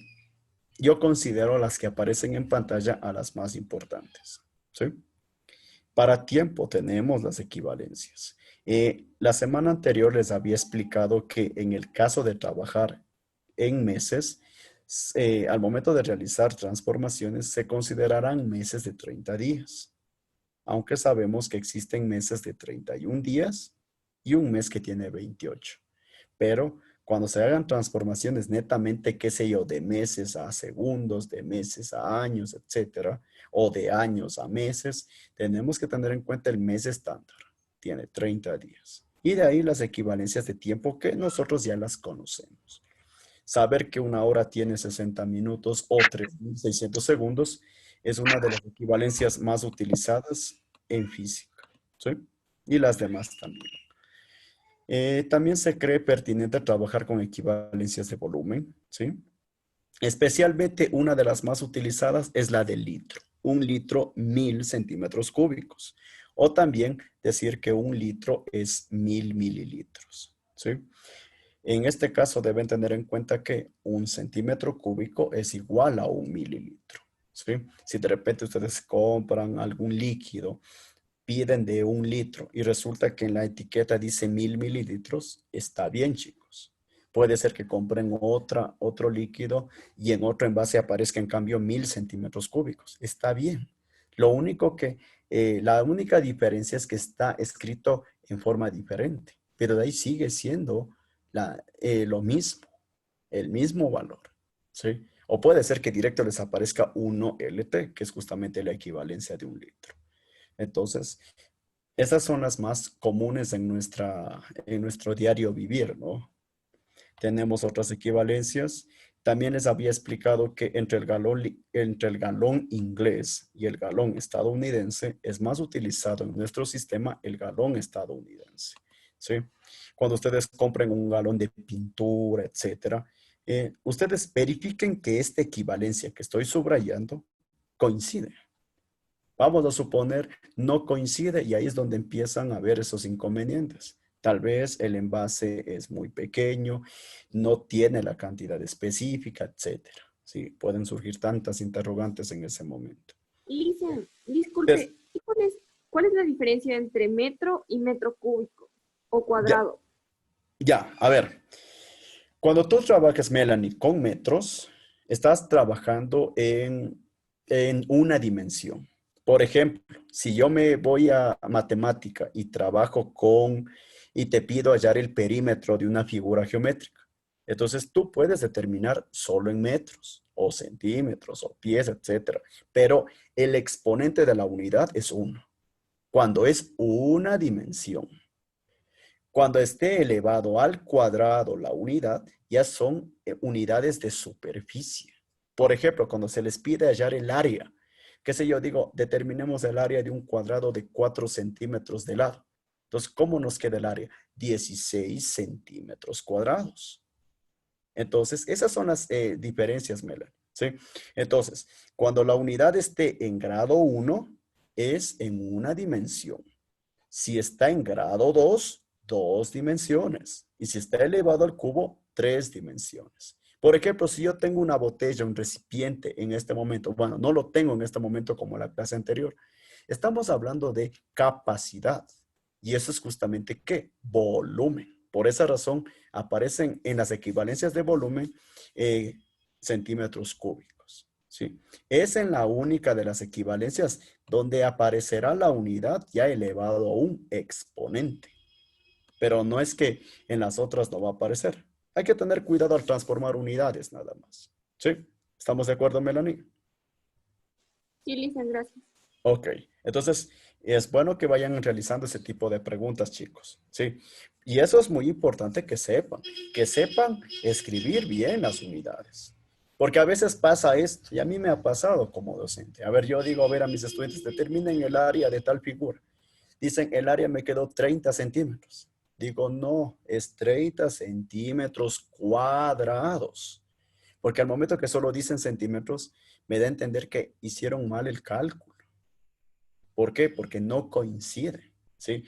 yo considero las que aparecen en pantalla a las más importantes, ¿sí? Para tiempo tenemos las equivalencias. La semana anterior les había explicado que en el caso de trabajar en meses, al momento de realizar transformaciones se considerarán meses de 30 días, aunque sabemos que existen meses de 31 días y un mes que tiene 28. Pero cuando se hagan transformaciones netamente, qué sé yo, de meses a segundos, de meses a años, etcétera, o de años a meses, tenemos que tener en cuenta el mes estándar. Tiene 30 días. Y de ahí las equivalencias de tiempo que nosotros ya las conocemos. Saber que una hora tiene 60 minutos o 3.600 segundos es una de las equivalencias más utilizadas en física, ¿sí? Y las demás también. También se cree pertinente trabajar con equivalencias de volumen, ¿sí? Especialmente una de las más utilizadas es la del litro. Un litro, 1000 centímetros cúbicos. O también decir que un litro es 1000 mililitros, ¿sí? En este caso deben tener en cuenta que un centímetro cúbico es igual a un mililitro, ¿sí? Si de repente ustedes compran algún líquido, piden de un litro y resulta que en la etiqueta dice 1000 mililitros, está bien, chicos. Puede ser que compren otro líquido y en otro envase aparezca en cambio 1000 centímetros cúbicos. Está bien. La única diferencia es que está escrito en forma diferente, pero de ahí sigue siendo lo mismo, el mismo valor, ¿sí? O puede ser que directo les aparezca 1 LT, que es justamente la equivalencia de un litro. Entonces, esas son las más comunes en nuestro diario vivir, ¿no? Tenemos otras equivalencias. También les había explicado que entre el galón inglés y el galón estadounidense es más utilizado en nuestro sistema el galón estadounidense, ¿sí? Cuando ustedes compren un galón de pintura, etcétera, ustedes verifiquen que esta equivalencia que estoy subrayando coincide. Vamos a suponer no coincide y ahí es donde empiezan a haber esos inconvenientes. Tal vez el envase es muy pequeño, no tiene la cantidad específica, etcétera. Sí, pueden surgir tantas interrogantes en ese momento. Lisa, Des- disculpe, ¿y cuál es la diferencia entre metro y metro cúbico o cuadrado? Ya, a ver. Cuando tú trabajas, Melanie, con metros, estás trabajando en una dimensión. Por ejemplo, si yo me voy a matemática y trabajo y te pido hallar el perímetro de una figura geométrica, entonces tú puedes determinar solo en metros o centímetros o pies, etcétera. Pero el exponente de la unidad es 1. Cuando es una dimensión. Cuando esté elevado al cuadrado la unidad, ya son unidades de superficie. Por ejemplo, cuando se les pide hallar el área, qué sé yo, digo, determinemos el área de un cuadrado de 4 centímetros de lado. Entonces, ¿cómo nos queda el área? 16 centímetros cuadrados. Entonces, esas son las diferencias, Melanie, ¿sí? Entonces, cuando la unidad esté en grado 1, es en una dimensión. Si está en grado 2, 2 dimensiones. Y si está elevado al cubo, 3 dimensiones. Por ejemplo, si yo tengo una botella, un recipiente en este momento, bueno, no lo tengo en este momento como la clase anterior, estamos hablando de capacidad. Y eso es justamente ¿qué? Volumen. Por esa razón aparecen en las equivalencias de volumen centímetros cúbicos. ¿Sí? Es en la única de las equivalencias donde aparecerá la unidad ya elevado a un exponente. Pero no es que en las otras no va a aparecer. Hay que tener cuidado al transformar unidades nada más. ¿Sí? ¿Estamos de acuerdo, Melanie? Sí, Lisa, gracias. Ok, entonces es bueno que vayan realizando ese tipo de preguntas, chicos, ¿sí? Y eso es muy importante que sepan escribir bien las unidades. Porque a veces pasa esto, y a mí me ha pasado como docente. A ver, yo digo, a ver, a mis estudiantes, determinen el área de tal figura. Dicen, el área me quedó 30 centímetros. Digo, no, es 30 centímetros cuadrados. Porque al momento que solo dicen centímetros, me da a entender que hicieron mal el cálculo. ¿Por qué? Porque no coincide, ¿sí?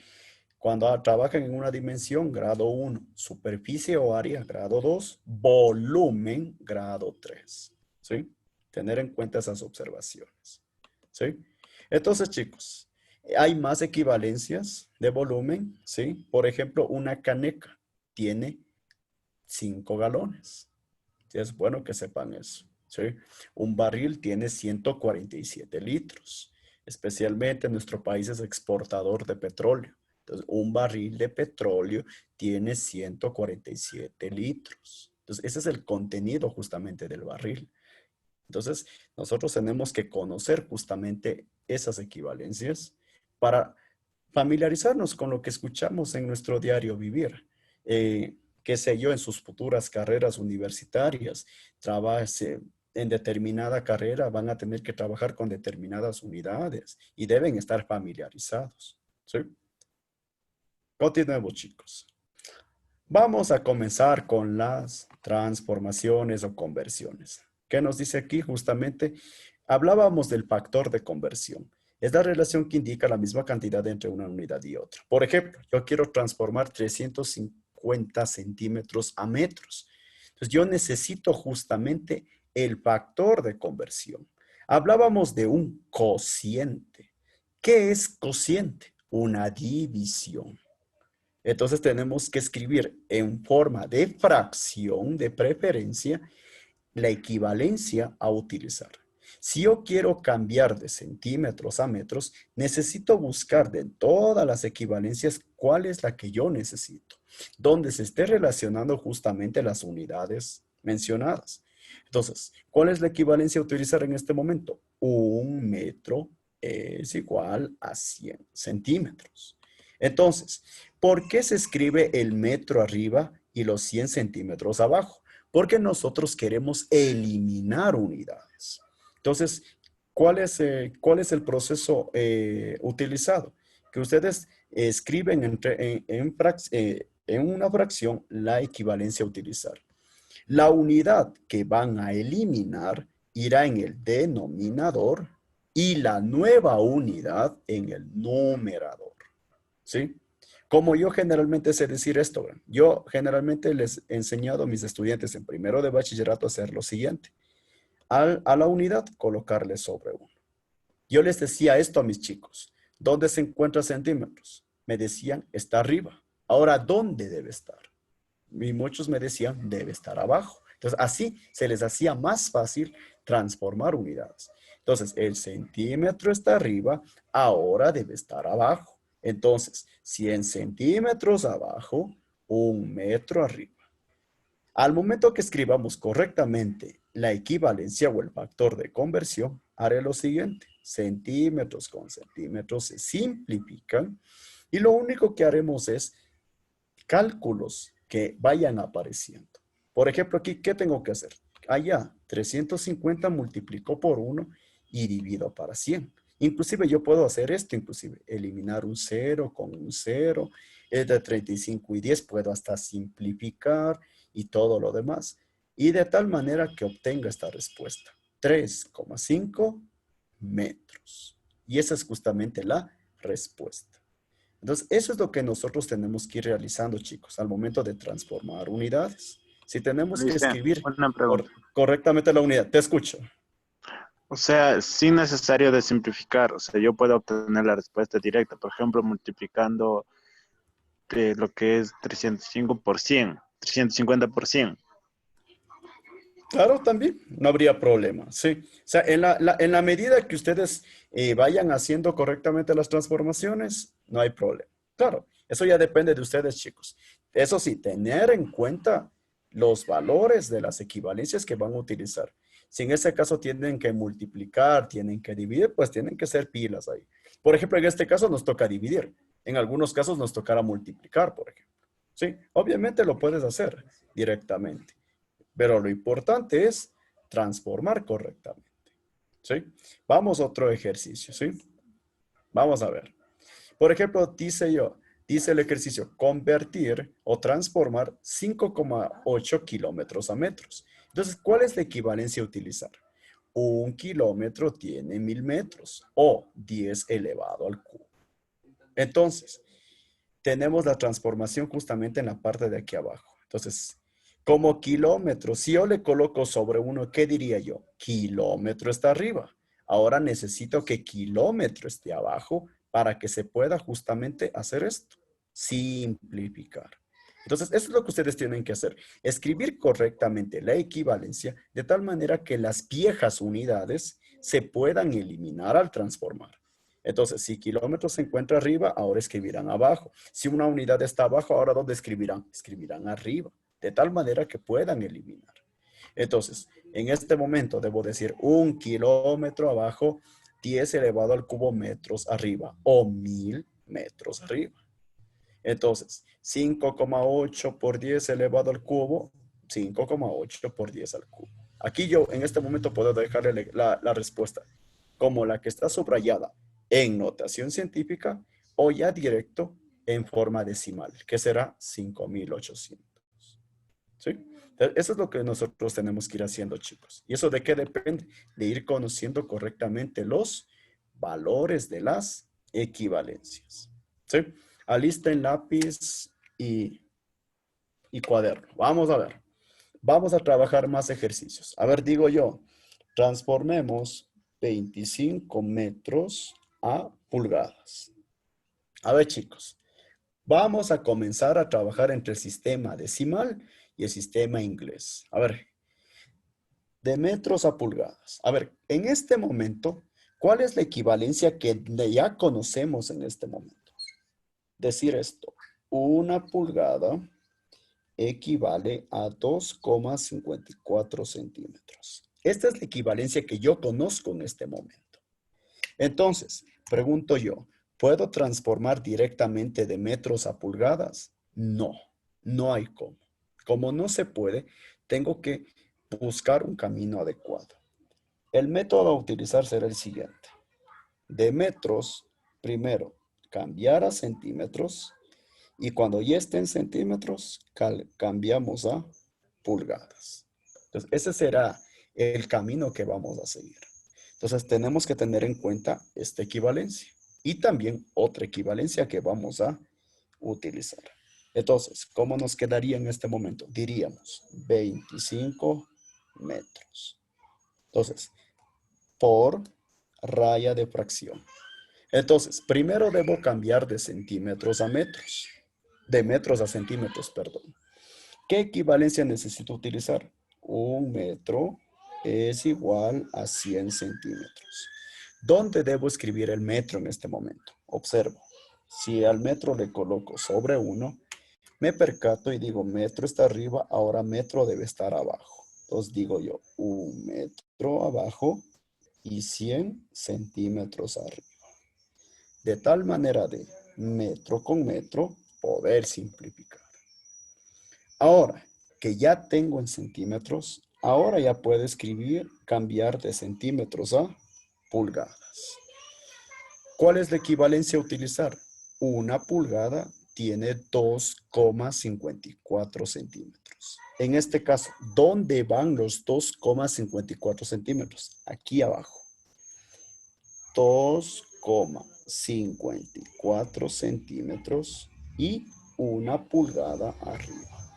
Cuando trabajan en una dimensión, grado 1, superficie o área, grado 2, volumen, grado 3, ¿sí? Tener en cuenta esas observaciones, ¿sí? Entonces, chicos, hay más equivalencias de volumen, ¿sí? Por ejemplo, una caneca tiene 5 galones. Es bueno que sepan eso, ¿sí? Un barril tiene 147 litros. Especialmente nuestro país es exportador de petróleo. Entonces, un barril de petróleo tiene 147 litros. Entonces, ese es el contenido justamente del barril. Entonces, nosotros tenemos que conocer justamente esas equivalencias para familiarizarnos con lo que escuchamos en nuestro diario vivir. Qué sé yo, en sus futuras carreras universitarias, trabaje en determinada carrera, van a tener que trabajar con determinadas unidades y deben estar familiarizados. ¿Sí? Continuemos, chicos. Vamos a comenzar con las transformaciones o conversiones. ¿Qué nos dice aquí? Justamente, hablábamos del factor de conversión. Es la relación que indica la misma cantidad entre una unidad y otra. Por ejemplo, yo quiero transformar 350 centímetros a metros. Entonces, yo necesito justamente el factor de conversión. Hablábamos de un cociente. ¿Qué es cociente? Una división. Entonces tenemos que escribir en forma de fracción de preferencia la equivalencia a utilizar. Si yo quiero cambiar de centímetros a metros, necesito buscar de todas las equivalencias cuál es la que yo necesito, donde se esté relacionando justamente las unidades mencionadas. Entonces, ¿cuál es la equivalencia a utilizar en este momento? Un metro es igual a 100 centímetros. Entonces, ¿por qué se escribe el metro arriba y los 100 centímetros abajo? Porque nosotros queremos eliminar unidades. Entonces, ¿cuál es el proceso utilizado? Que ustedes escriben en una fracción la equivalencia a utilizar. La unidad que van a eliminar irá en el denominador y la nueva unidad en el numerador. ¿Sí? Como yo generalmente sé decir esto, yo generalmente les he enseñado a mis estudiantes en primero de bachillerato a hacer lo siguiente. A la unidad, colocarle sobre 1. Yo les decía esto a mis chicos. ¿Dónde se encuentra centímetros? Me decían, está arriba. Ahora, ¿dónde debe estar? Y muchos me decían, debe estar abajo. Entonces, así se les hacía más fácil transformar unidades. Entonces, el centímetro está arriba, ahora debe estar abajo. Entonces, 100 centímetros abajo, 1 metro arriba. Al momento que escribamos correctamente la equivalencia o el factor de conversión, haré lo siguiente. Centímetros con centímetros se simplifican y lo único que haremos es cálculos que vayan apareciendo. Por ejemplo, aquí, ¿qué tengo que hacer? Allá, 350 multiplicó por 1 y divido para 100. Inclusive yo puedo hacer esto, inclusive eliminar un 0 con un 0. Es de 35 y 10, puedo hasta simplificar y todo lo demás. Y de tal manera que obtenga esta respuesta. 3,5 metros. Y esa es justamente la respuesta. Entonces, eso es lo que nosotros tenemos que ir realizando, chicos, al momento de transformar unidades. Si tenemos que Alicia, escribir una pregunta. correctamente la unidad, te escucho. O sea, sin necesario de simplificar, o sea, yo puedo obtener la respuesta directa, por ejemplo, multiplicando lo que es 305%, 350%. Claro, también, no habría problema, sí. O sea, en la medida que ustedes vayan haciendo correctamente las transformaciones, no hay problema. Claro, eso ya depende de ustedes, chicos. Eso sí, tener en cuenta los valores de las equivalencias que van a utilizar. Si en ese caso tienen que multiplicar, tienen que dividir, pues tienen que ser pilas ahí. Por ejemplo, en este caso nos toca dividir. En algunos casos nos tocará multiplicar, por ejemplo. Sí, obviamente lo puedes hacer directamente. Pero lo importante es transformar correctamente. ¿Sí? Vamos a otro ejercicio, ¿sí? Vamos a ver. Por ejemplo, dice el ejercicio, convertir o transformar 5,8 kilómetros a metros. Entonces, ¿cuál es la equivalencia a utilizar? Un kilómetro tiene 1000 metros o 10 elevado al cubo. Entonces, tenemos la transformación justamente en la parte de aquí abajo. Entonces, como kilómetro, si yo le coloco sobre uno, ¿qué diría yo? Kilómetro está arriba. Ahora necesito que kilómetro esté abajo para que se pueda justamente hacer esto. Simplificar. Entonces, eso es lo que ustedes tienen que hacer. Escribir correctamente la equivalencia de tal manera que las viejas unidades se puedan eliminar al transformar. Entonces, si kilómetros se encuentra arriba, ahora escribirán abajo. Si una unidad está abajo, ahora ¿dónde escribirán? Escribirán arriba, de tal manera que puedan eliminar. Entonces, en este momento debo decir 1 kilómetro abajo, 10 elevado al cubo metros arriba o 1000 metros arriba. Entonces, 5,8 por 10 elevado al cubo, 5,8 por 10 al cubo. Aquí yo en este momento puedo dejarle la respuesta como la que está subrayada en notación científica o ya directo en forma decimal, que será 5800. ¿Sí? Eso es lo que nosotros tenemos que ir haciendo, chicos. ¿Y eso de qué depende? De ir conociendo correctamente los valores de las equivalencias. ¿Sí? Alisten lápiz y cuaderno. Vamos a ver. Vamos a trabajar más ejercicios. A ver, digo yo, transformemos 25 metros a pulgadas. A ver, chicos, vamos a comenzar a trabajar entre el sistema decimal y el sistema inglés. A ver, de metros a pulgadas. A ver, en este momento, ¿cuál es la equivalencia que ya conocemos en este momento? Decir esto, una pulgada equivale a 2,54 centímetros. Esta es la equivalencia que yo conozco en este momento. Entonces, pregunto yo, ¿puedo transformar directamente de metros a pulgadas? No, no hay cómo. Como no se puede, tengo que buscar un camino adecuado. El método a utilizar será el siguiente. De metros, primero, cambiar a centímetros. Y cuando ya esté en centímetros, cambiamos a pulgadas. Entonces, ese será el camino que vamos a seguir. Entonces, tenemos que tener en cuenta esta equivalencia y también otra equivalencia que vamos a utilizar. Entonces, ¿cómo nos quedaría en este momento? Diríamos 25 metros. Entonces, por raya de fracción. Entonces, primero debo cambiar de centímetros a metros. De metros a centímetros, perdón. ¿Qué equivalencia necesito utilizar? Un metro es igual a 100 centímetros. ¿Dónde debo escribir el metro en este momento? Observo. Si al metro le coloco sobre 1, me percato y digo metro está arriba, ahora metro debe estar abajo. Entonces digo yo, un metro abajo y 100 centímetros arriba. De tal manera de metro con metro poder simplificar. Ahora que ya tengo en centímetros, ahora ya puedo escribir, cambiar de centímetros a pulgadas. ¿Cuál es la equivalencia a utilizar? Una pulgada tiene 2,54 centímetros. En este caso, ¿dónde van los 2,54 centímetros? Aquí abajo. 2,54 centímetros y una pulgada arriba.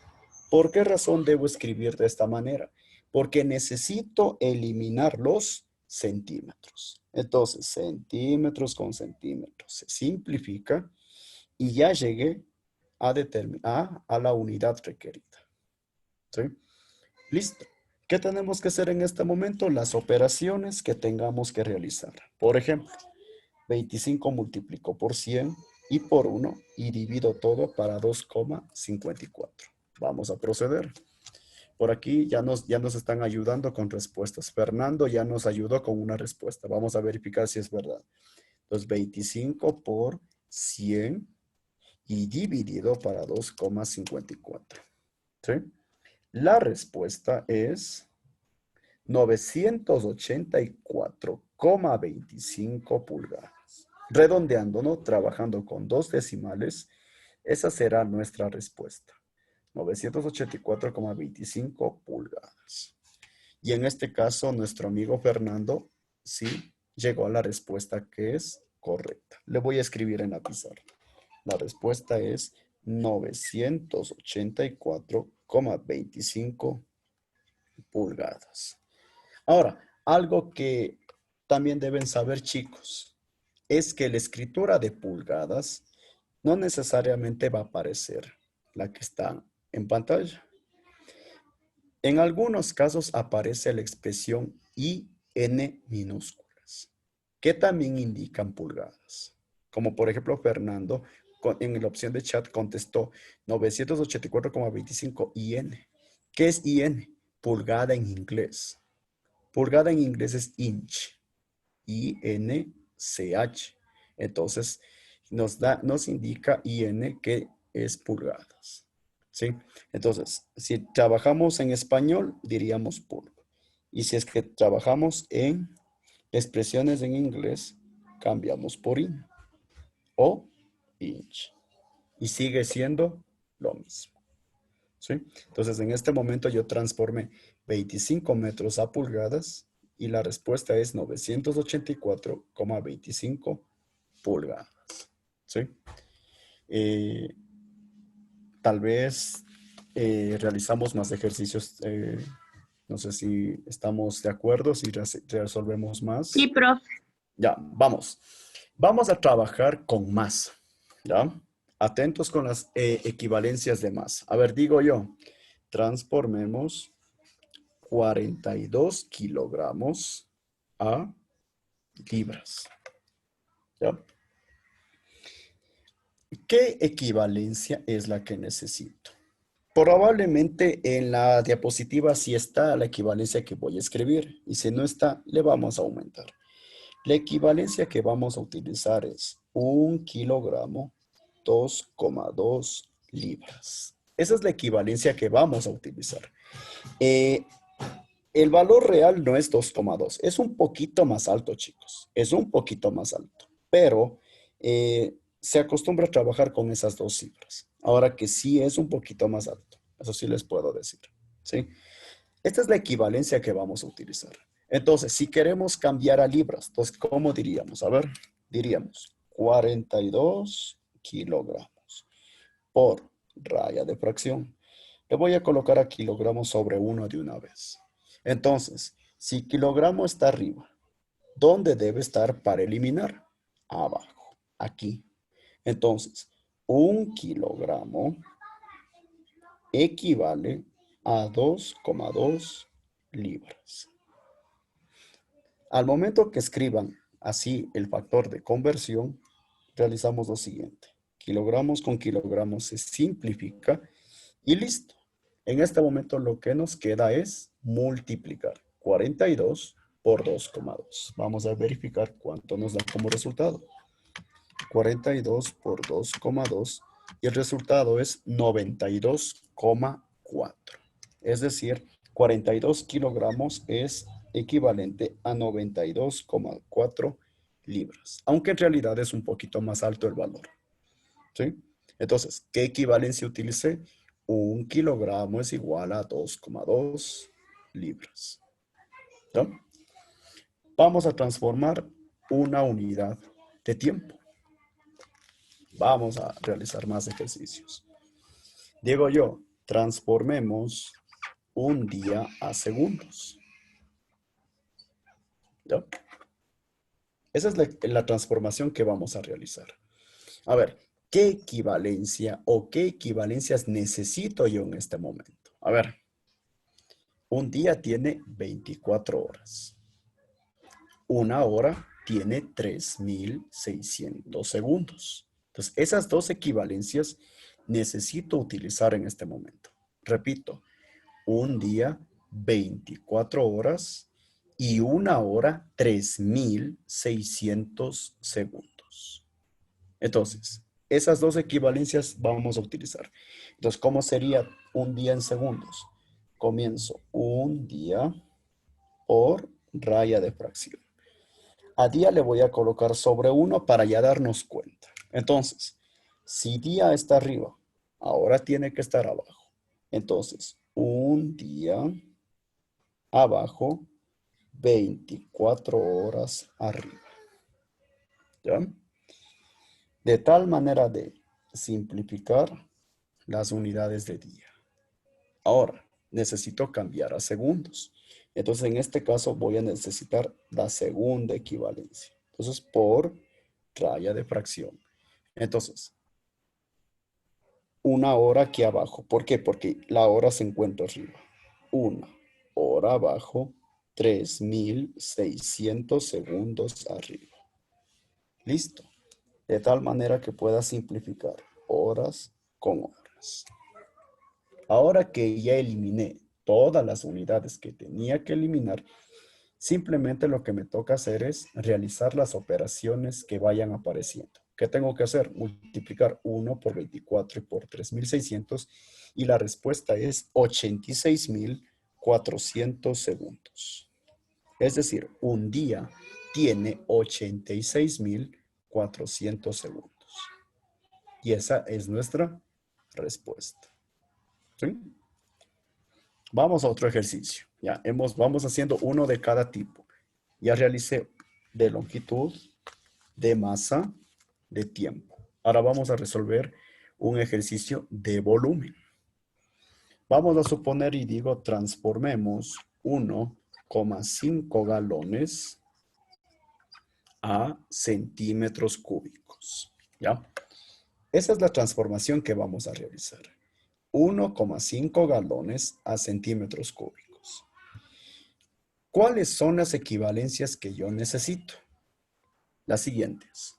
¿Por qué razón debo escribir de esta manera? Porque necesito eliminar los centímetros. Entonces, centímetros con centímetros se simplifica y ya llegué a la unidad requerida. ¿Sí? Listo. ¿Qué tenemos que hacer en este momento? Las operaciones que tengamos que realizar. Por ejemplo, 25 multiplico por 100 y por 1 y divido todo para 2,54. Vamos a proceder. Por aquí ya nos están ayudando con respuestas. Fernando ya nos ayudó con una respuesta. Vamos a verificar si es verdad. Entonces, 25 por 100 y dividido para 2,54. ¿Sí? La respuesta es 984,25 pulgadas. Redondeando, ¿no? Trabajando con 2 decimales, esa será nuestra respuesta. 984,25 pulgadas. Y en este caso, nuestro amigo Fernando sí llegó a la respuesta que es correcta. Le voy a escribir en la pizarra. La respuesta es 984,25 pulgadas. Ahora, algo que también deben saber, chicos, es que la escritura de pulgadas no necesariamente va a aparecer la que está en pantalla. En algunos casos aparece la expresión IN minúsculas, que también indican pulgadas. Como por ejemplo, Fernando en la opción de chat contestó 984,25 IN. ¿Qué es IN? Pulgada en inglés. Pulgada en inglés es inch. INCH. Entonces, nos indica IN que es pulgadas. ¿Sí? Entonces, si trabajamos en español, diríamos pulg. Y si es que trabajamos en expresiones en inglés, cambiamos por in o inch. Y sigue siendo lo mismo. ¿Sí? Entonces, en este momento yo transformé 25 metros a pulgadas y la respuesta es 984,25 pulgadas. ¿Sí? Tal vez realizamos más ejercicios. No sé si estamos de acuerdo, si resolvemos más. Sí, profe. Ya, vamos. Vamos a trabajar con más. ¿Ya? Atentos con las equivalencias de más. A ver, digo yo, transformemos 42 kilogramos a libras. ¿Ya? ¿Qué equivalencia es la que necesito? Probablemente en la diapositiva sí está la equivalencia que voy a escribir y si no está, le vamos a aumentar. La equivalencia que vamos a utilizar es 1 kilogramo, 2,2 libras. Esa es la equivalencia que vamos a utilizar. El valor real no es 2,2, es un poquito más alto, chicos. Es un poquito más alto, pero se acostumbra a trabajar con esas dos cifras. Ahora que sí es un poquito más alto, eso sí les puedo decir, ¿sí? Esta es la equivalencia que vamos a utilizar. Entonces, si queremos cambiar a libras, entonces, ¿cómo diríamos? A ver, diríamos 42 kilogramos por raya de fracción. Le voy a colocar a kilogramos sobre 1 de una vez. Entonces, si kilogramo está arriba, ¿dónde debe estar para eliminar? Abajo, aquí. Entonces, 1 kilogramo equivale a 2,2 libras. Al momento que escriban así el factor de conversión, realizamos lo siguiente. Kilogramos con kilogramos se simplifica y listo. En este momento lo que nos queda es multiplicar 42 por 2,2. Vamos a verificar cuánto nos da como resultado. 42 por 2,2 y el resultado es 92,4. Es decir, 42 kilogramos es equivalente a 92,4 libras, aunque en realidad es un poquito más alto el valor. ¿Sí? Entonces, ¿qué equivalencia utilicé? 1 kilogramo es igual a 2,2 libras. ¿Ya? Vamos a transformar una unidad de tiempo. Vamos a realizar más ejercicios. Digo yo, transformemos un día a segundos. ¿Ya? Esa es la transformación que vamos a realizar. A ver, ¿qué equivalencia o qué equivalencias necesito yo en este momento? A ver, un día tiene 24 horas. Una hora tiene 3.600 segundos. Entonces, esas dos equivalencias necesito utilizar en este momento. Repito, un día, 24 horas y una hora, 3.600 segundos. Entonces, esas dos equivalencias vamos a utilizar. Entonces, ¿cómo sería un día en segundos? Comienzo un día por raya de fracción. A día le voy a colocar sobre 1 para ya darnos cuenta. Entonces, si día está arriba, ahora tiene que estar abajo. Entonces, un día abajo, 24 horas arriba. ¿Ya? De tal manera de simplificar las unidades de día. Ahora, necesito cambiar a segundos. Entonces, en este caso voy a necesitar la segunda equivalencia. Entonces, por raya de fracción. Entonces, una hora aquí abajo. ¿Por qué? Porque la hora se encuentra arriba. Una hora abajo, 3.600 segundos arriba. Listo. De tal manera que pueda simplificar horas con horas. Ahora que ya eliminé todas las unidades que tenía que eliminar, simplemente lo que me toca hacer es realizar las operaciones que vayan apareciendo. ¿Qué tengo que hacer? Multiplicar 1 por 24 y por 3.600 y la respuesta es 86.400 segundos. Es decir, un día tiene 86.400 segundos. Y esa es nuestra respuesta. ¿Sí? Vamos a otro ejercicio. Ya vamos haciendo uno de cada tipo. Ya realicé de longitud, de masa, de tiempo. Ahora vamos a resolver un ejercicio de volumen. Vamos a suponer y digo, transformemos 1,5 galones a centímetros cúbicos. ¿Ya? Esa es la transformación que vamos a realizar. 1,5 galones a centímetros cúbicos. ¿Cuáles son las equivalencias que yo necesito? Las siguientes.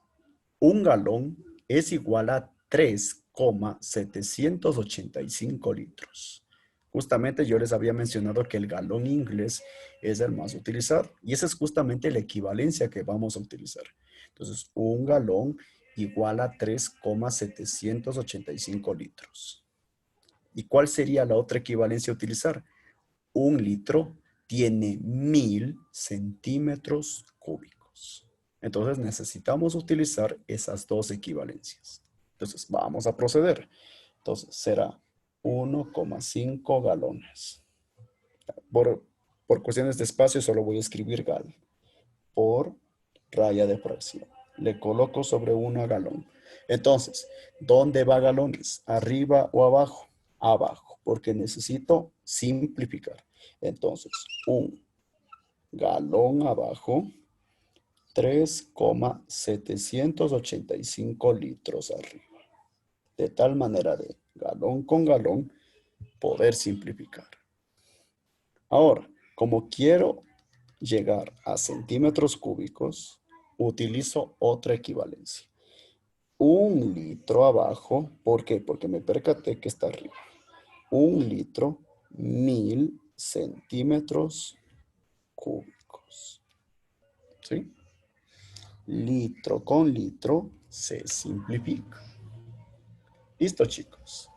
Un galón es igual a 3,785 litros. Justamente yo les había mencionado que el galón inglés es el más utilizado y esa es justamente la equivalencia que vamos a utilizar. Entonces, un galón igual a 3,785 litros. ¿Y cuál sería la otra equivalencia a utilizar? Un litro tiene 1.000 centímetros cúbicos. Entonces necesitamos utilizar esas dos equivalencias. Entonces vamos a proceder. Entonces será 1,5 galones. Por cuestiones de espacio solo voy a escribir gal. Por raya de fracción. Le coloco sobre 1 galón. Entonces, ¿dónde va galones? ¿Arriba o abajo? Abajo, porque necesito simplificar. Entonces, un galón abajo, 3,785 litros arriba. De tal manera de galón con galón poder simplificar. Ahora, como quiero llegar a centímetros cúbicos, utilizo otra equivalencia. Un litro abajo, ¿por qué? Porque me percaté que está arriba. Un litro, 1.000 centímetros cúbicos. ¿Sí? Litro con litro se simplifica. Listo, chicos.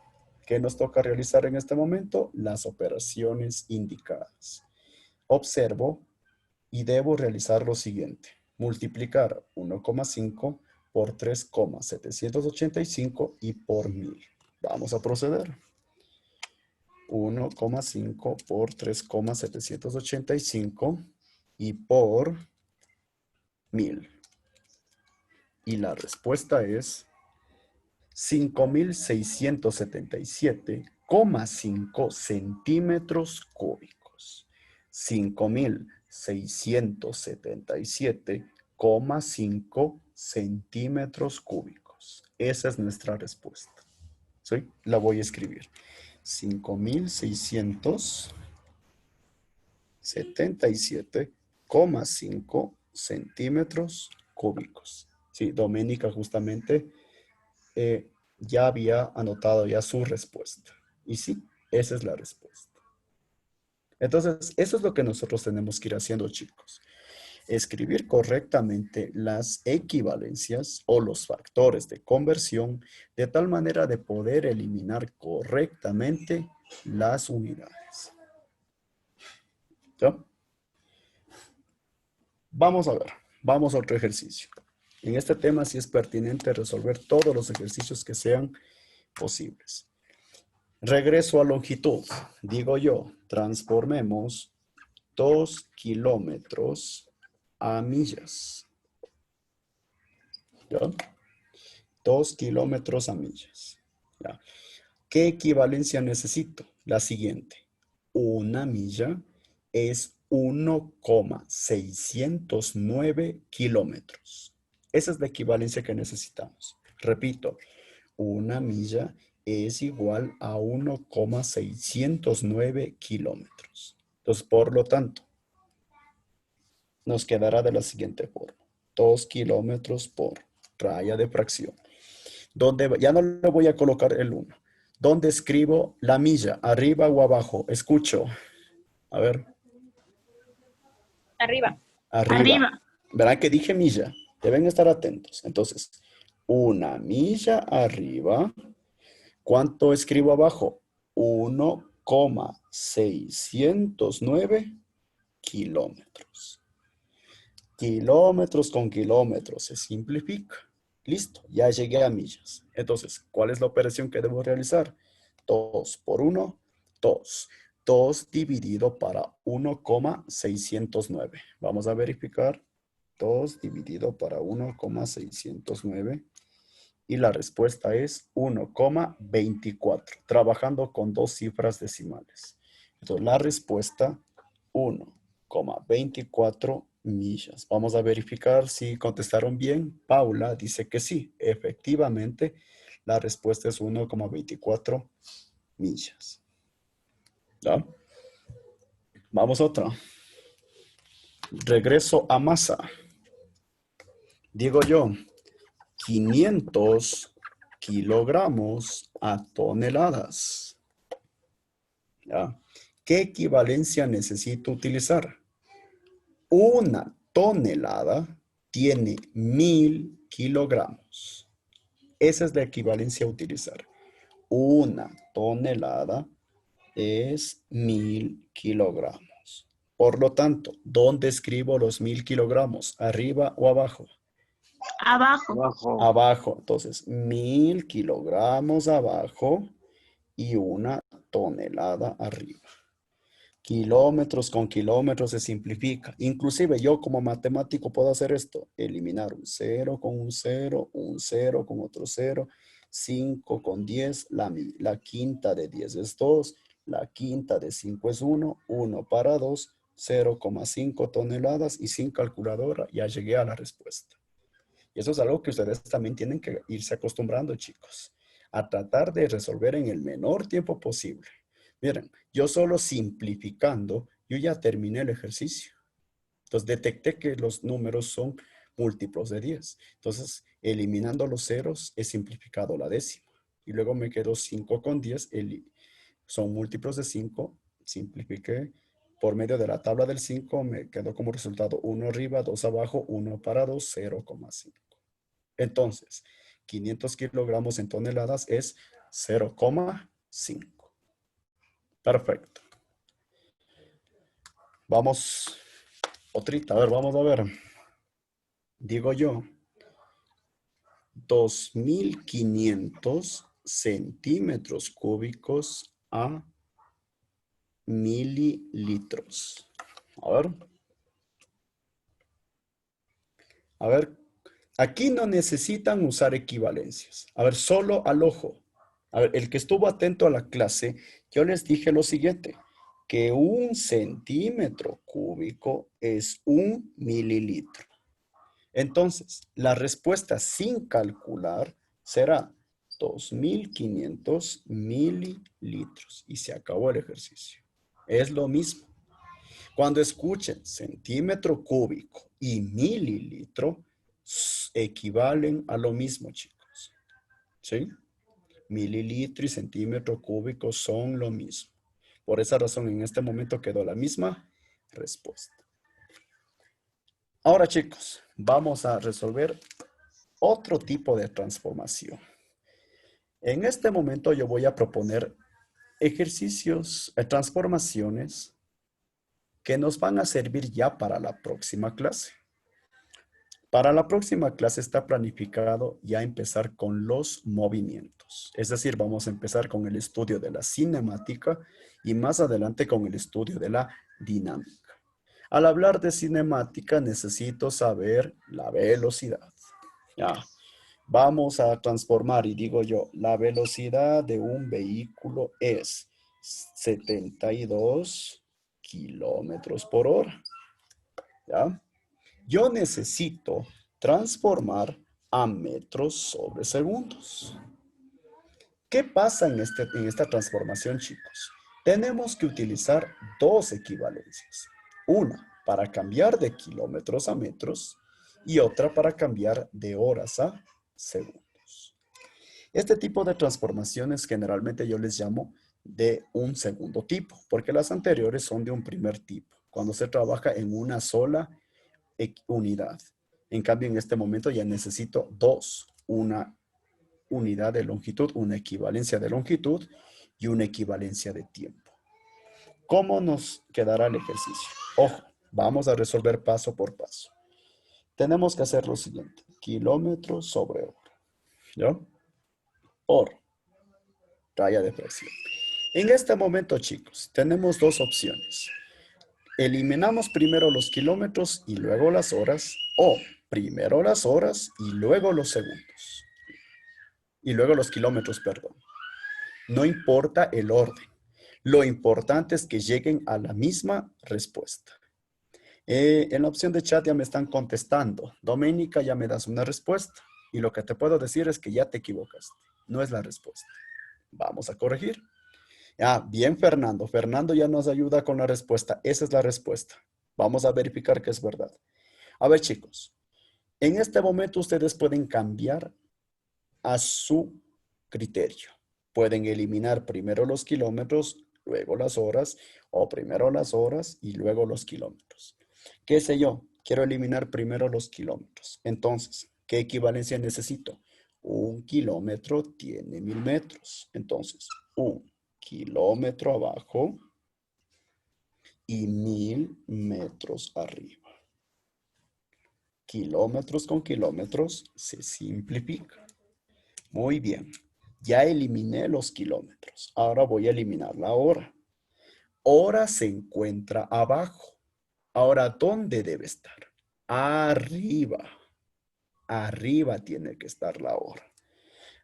¿Qué nos toca realizar en este momento? Las operaciones indicadas. Observo y debo realizar lo siguiente. Multiplicar 1,5 por 3,785 y por 1.000. Vamos a proceder. 1,5 por 3,785 y por 1.000. Y la respuesta es 5.677,5 centímetros cúbicos. 5.677,5 centímetros cúbicos. Esa es nuestra respuesta. ¿Sí? La voy a escribir. 5.677,5 centímetros cúbicos. Sí, Doménica justamente ya había anotado ya su respuesta. Y sí, esa es la respuesta. Entonces, eso es lo que nosotros tenemos que ir haciendo, chicos. Escribir correctamente las equivalencias o los factores de conversión de tal manera de poder eliminar correctamente las unidades. ¿Ya? Vamos a ver, vamos a otro ejercicio. En este tema sí es pertinente resolver todos los ejercicios que sean posibles. Regreso a longitud. Digo yo, transformemos 2 kilómetros a millas. ¿Ya? 2 kilómetros a millas. ¿Ya? ¿Qué equivalencia necesito? La siguiente. Una milla es 1,609 kilómetros. Esa es la equivalencia que necesitamos. Repito, una milla es igual a 1,609 kilómetros. Entonces, por lo tanto, nos quedará de la siguiente forma. 2 kilómetros por raya de fracción. Ya no le voy a colocar el 1. ¿Dónde escribo la milla? ¿Arriba o abajo? Escucho. A ver. Arriba. Arriba. Verán que dije milla. Deben estar atentos. Entonces, una milla arriba. ¿Cuánto escribo abajo? 1,609 kilómetros. Kilómetros con kilómetros se simplifica. Listo, ya llegué a millas. Entonces, ¿cuál es la operación que debo realizar? 2 por 1, 2. 2 dividido para 1,609. Vamos a verificar. 2 dividido para 1,609. Y la respuesta es 1,24. Trabajando con dos cifras decimales. Entonces, la respuesta 1,24 millas. Vamos a verificar si contestaron bien. Paula dice que sí. Efectivamente, la respuesta es 1,24 millas. ¿Ya? Vamos a otra. Regreso a masa. Digo yo, 500 kilogramos a toneladas. ¿Ya? ¿Qué equivalencia necesito utilizar? Una tonelada tiene 1000 kilogramos. Esa es la equivalencia a utilizar. Una tonelada es 1000 kilogramos. Por lo tanto, ¿dónde escribo los 1000 kilogramos? ¿Arriba o abajo? Abajo. Abajo. Abajo. Entonces, 1000 kilogramos abajo y una tonelada arriba. Kilómetros con kilómetros se simplifica. Inclusive yo como matemático puedo hacer esto. Eliminar un 0 con un 0, un 0 con otro 0, 5 con 10, la quinta de 10 es 2, la quinta de 5 es 1, 1 para 2, 0,5 toneladas y sin calculadora ya llegué a la respuesta. Y eso es algo que ustedes también tienen que irse acostumbrando, chicos, a tratar de resolver en el menor tiempo posible. Miren, yo solo simplificando, yo ya terminé el ejercicio. Entonces detecté que los números son múltiplos de 10. Entonces, eliminando los ceros, he simplificado la décima. Y luego me quedó 5 con 10, son múltiplos de 5, simplifiqué. Por medio de la tabla del 5 me quedó como resultado 1 arriba, 2 abajo, 1 para 2, 0,5. Entonces, 500 kilogramos en toneladas es 0,5. Perfecto. Vamos, otrita, a ver, vamos a ver. Digo yo, 2500 centímetros cúbicos a mililitros. A ver, aquí no necesitan usar equivalencias. A ver, solo al ojo. A ver, el que estuvo atento a la clase, yo les dije lo siguiente, que 1 centímetro cúbico es 1 mililitro. Entonces, la respuesta sin calcular será 2.500 mililitros. Y se acabó el ejercicio. Es lo mismo. Cuando escuchen centímetro cúbico y mililitro, equivalen a lo mismo, chicos. ¿Sí? Mililitro y centímetro cúbico son lo mismo. Por esa razón, en este momento quedó la misma respuesta. Ahora, chicos, vamos a resolver otro tipo de transformación. En este momento yo voy a proponer ejercicios, transformaciones que nos van a servir ya para la próxima clase. Para la próxima clase está planificado ya empezar con los movimientos. Es decir, vamos a empezar con el estudio de la cinemática y más adelante con el estudio de la dinámica. Al hablar de cinemática necesito saber la velocidad. Ya. Vamos a transformar y digo yo, la velocidad de un vehículo es 72 kilómetros por hora. ¿Ya? Yo necesito transformar a metros sobre segundos. ¿Qué pasa en esta transformación, chicos? Tenemos que utilizar dos equivalencias. Una para cambiar de kilómetros a metros y otra para cambiar de horas a segundos. Este tipo de transformaciones generalmente yo les llamo de un segundo tipo, porque las anteriores son de un primer tipo, cuando se trabaja en una sola unidad. En cambio, en este momento ya necesito dos, una unidad de longitud, una equivalencia de longitud y una equivalencia de tiempo. ¿Cómo nos quedará el ejercicio? Ojo, vamos a resolver paso por paso. Tenemos que hacer lo siguiente, kilómetros sobre hora. ¿Ya? Hora, raya de fracción. En este momento, chicos, tenemos dos opciones. Eliminamos primero los kilómetros y luego las horas, o primero las horas y luego los segundos. Y luego los kilómetros, perdón. No importa el orden. Lo importante es que lleguen a la misma respuesta. En la opción de chat ya me están contestando. Doménica, ya me das una respuesta. Y lo que te puedo decir es que ya te equivocaste. No es la respuesta. Vamos a corregir. Ah, bien, Fernando. Fernando ya nos ayuda con la respuesta. Esa es la respuesta. Vamos a verificar que es verdad. A ver, chicos. En este momento ustedes pueden cambiar a su criterio. Pueden eliminar primero los kilómetros, luego las horas, o primero las horas y luego los kilómetros. ¿Qué sé yo? Quiero eliminar primero los kilómetros. Entonces, ¿qué equivalencia necesito? 1 kilómetro tiene 1000 metros. Entonces, 1 kilómetro abajo y 1000 metros arriba. Kilómetros con kilómetros se simplifica. Muy bien. Ya eliminé los kilómetros. Ahora voy a eliminar la hora. Hora se encuentra abajo. Ahora, ¿dónde debe estar? Arriba. Arriba tiene que estar la hora.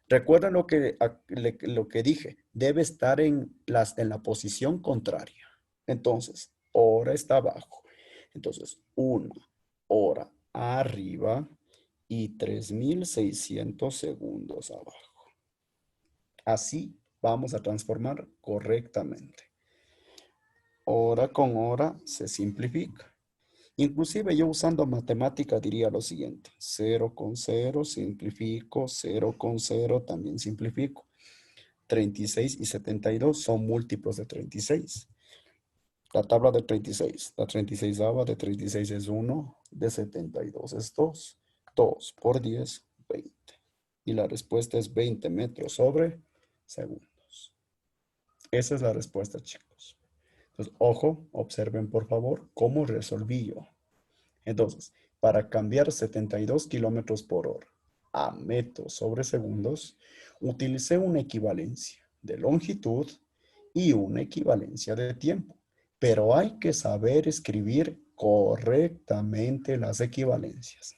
Recuerden lo que dije. Debe estar en la posición contraria. Entonces, hora está abajo. Entonces, 1 hora arriba y 3600 segundos abajo. Así vamos a transformar correctamente. Hora con hora se simplifica. Inclusive yo usando matemática diría lo siguiente. 0 con 0 simplifico, 0 con 0 también simplifico. 36 y 72 son múltiplos de 36. La tabla de 36. La 36ava de 36 es 1, de 72 es 2. 2 por 10, 20. Y la respuesta es 20 metros sobre segundos. Esa es la respuesta, chicos. Entonces, ojo, observen por favor cómo resolví yo. Entonces, para cambiar 72 kilómetros por hora a metros sobre segundos, utilicé una equivalencia de longitud y una equivalencia de tiempo. Pero hay que saber escribir correctamente las equivalencias.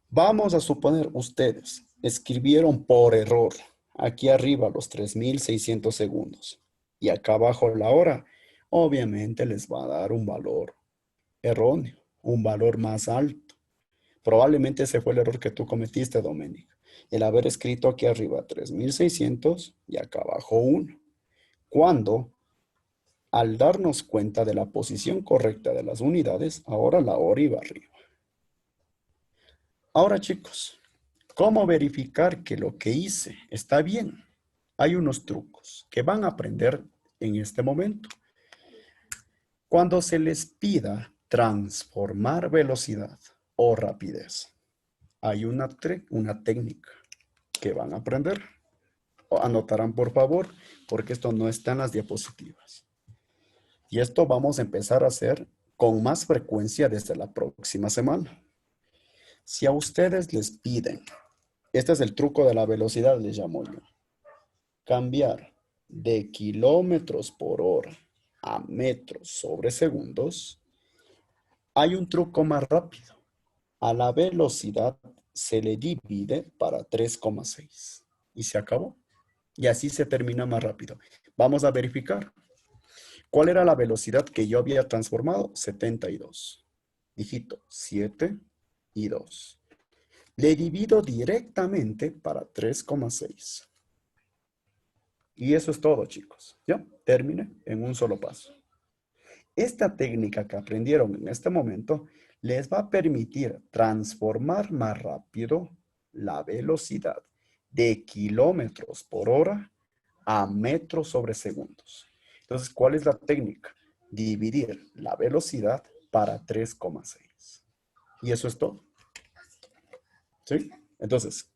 Vamos a suponer ustedes escribieron por error aquí arriba los 3600 segundos y acá abajo la hora. Obviamente les va a dar un valor erróneo, un valor más alto. Probablemente ese fue el error que tú cometiste, Doménica. el haber escrito aquí arriba 3600 y acá abajo 1. Cuando, al darnos cuenta de la posición correcta de las unidades, ahora la hora iba arriba. Ahora, chicos, ¿cómo verificar que lo que hice está bien? Hay unos trucos que van a aprender en este momento. Cuando se les pida transformar velocidad o rapidez, hay una técnica que van a aprender. Anotarán, por favor, porque esto no está en las diapositivas. Y esto vamos a empezar a hacer con más frecuencia desde la próxima semana. Si a ustedes les piden, este es el truco de la velocidad, les llamo yo, cambiar de kilómetros por hora a metros sobre segundos, hay un truco más rápido. A la velocidad se le divide para 3,6 y se acabó. Y así se termina más rápido. Vamos a verificar. ¿Cuál era la velocidad que yo había transformado? 72. Dígito 7 y 2. Le divido directamente para 3,6. Y eso es todo, chicos. ¿Ya? Termine en un solo paso. Esta técnica que aprendieron en este momento les va a permitir transformar más rápido la velocidad de kilómetros por hora a metros sobre segundos. Entonces, ¿cuál es la técnica? Dividir la velocidad para 3,6. Y eso es todo. ¿Sí? Entonces,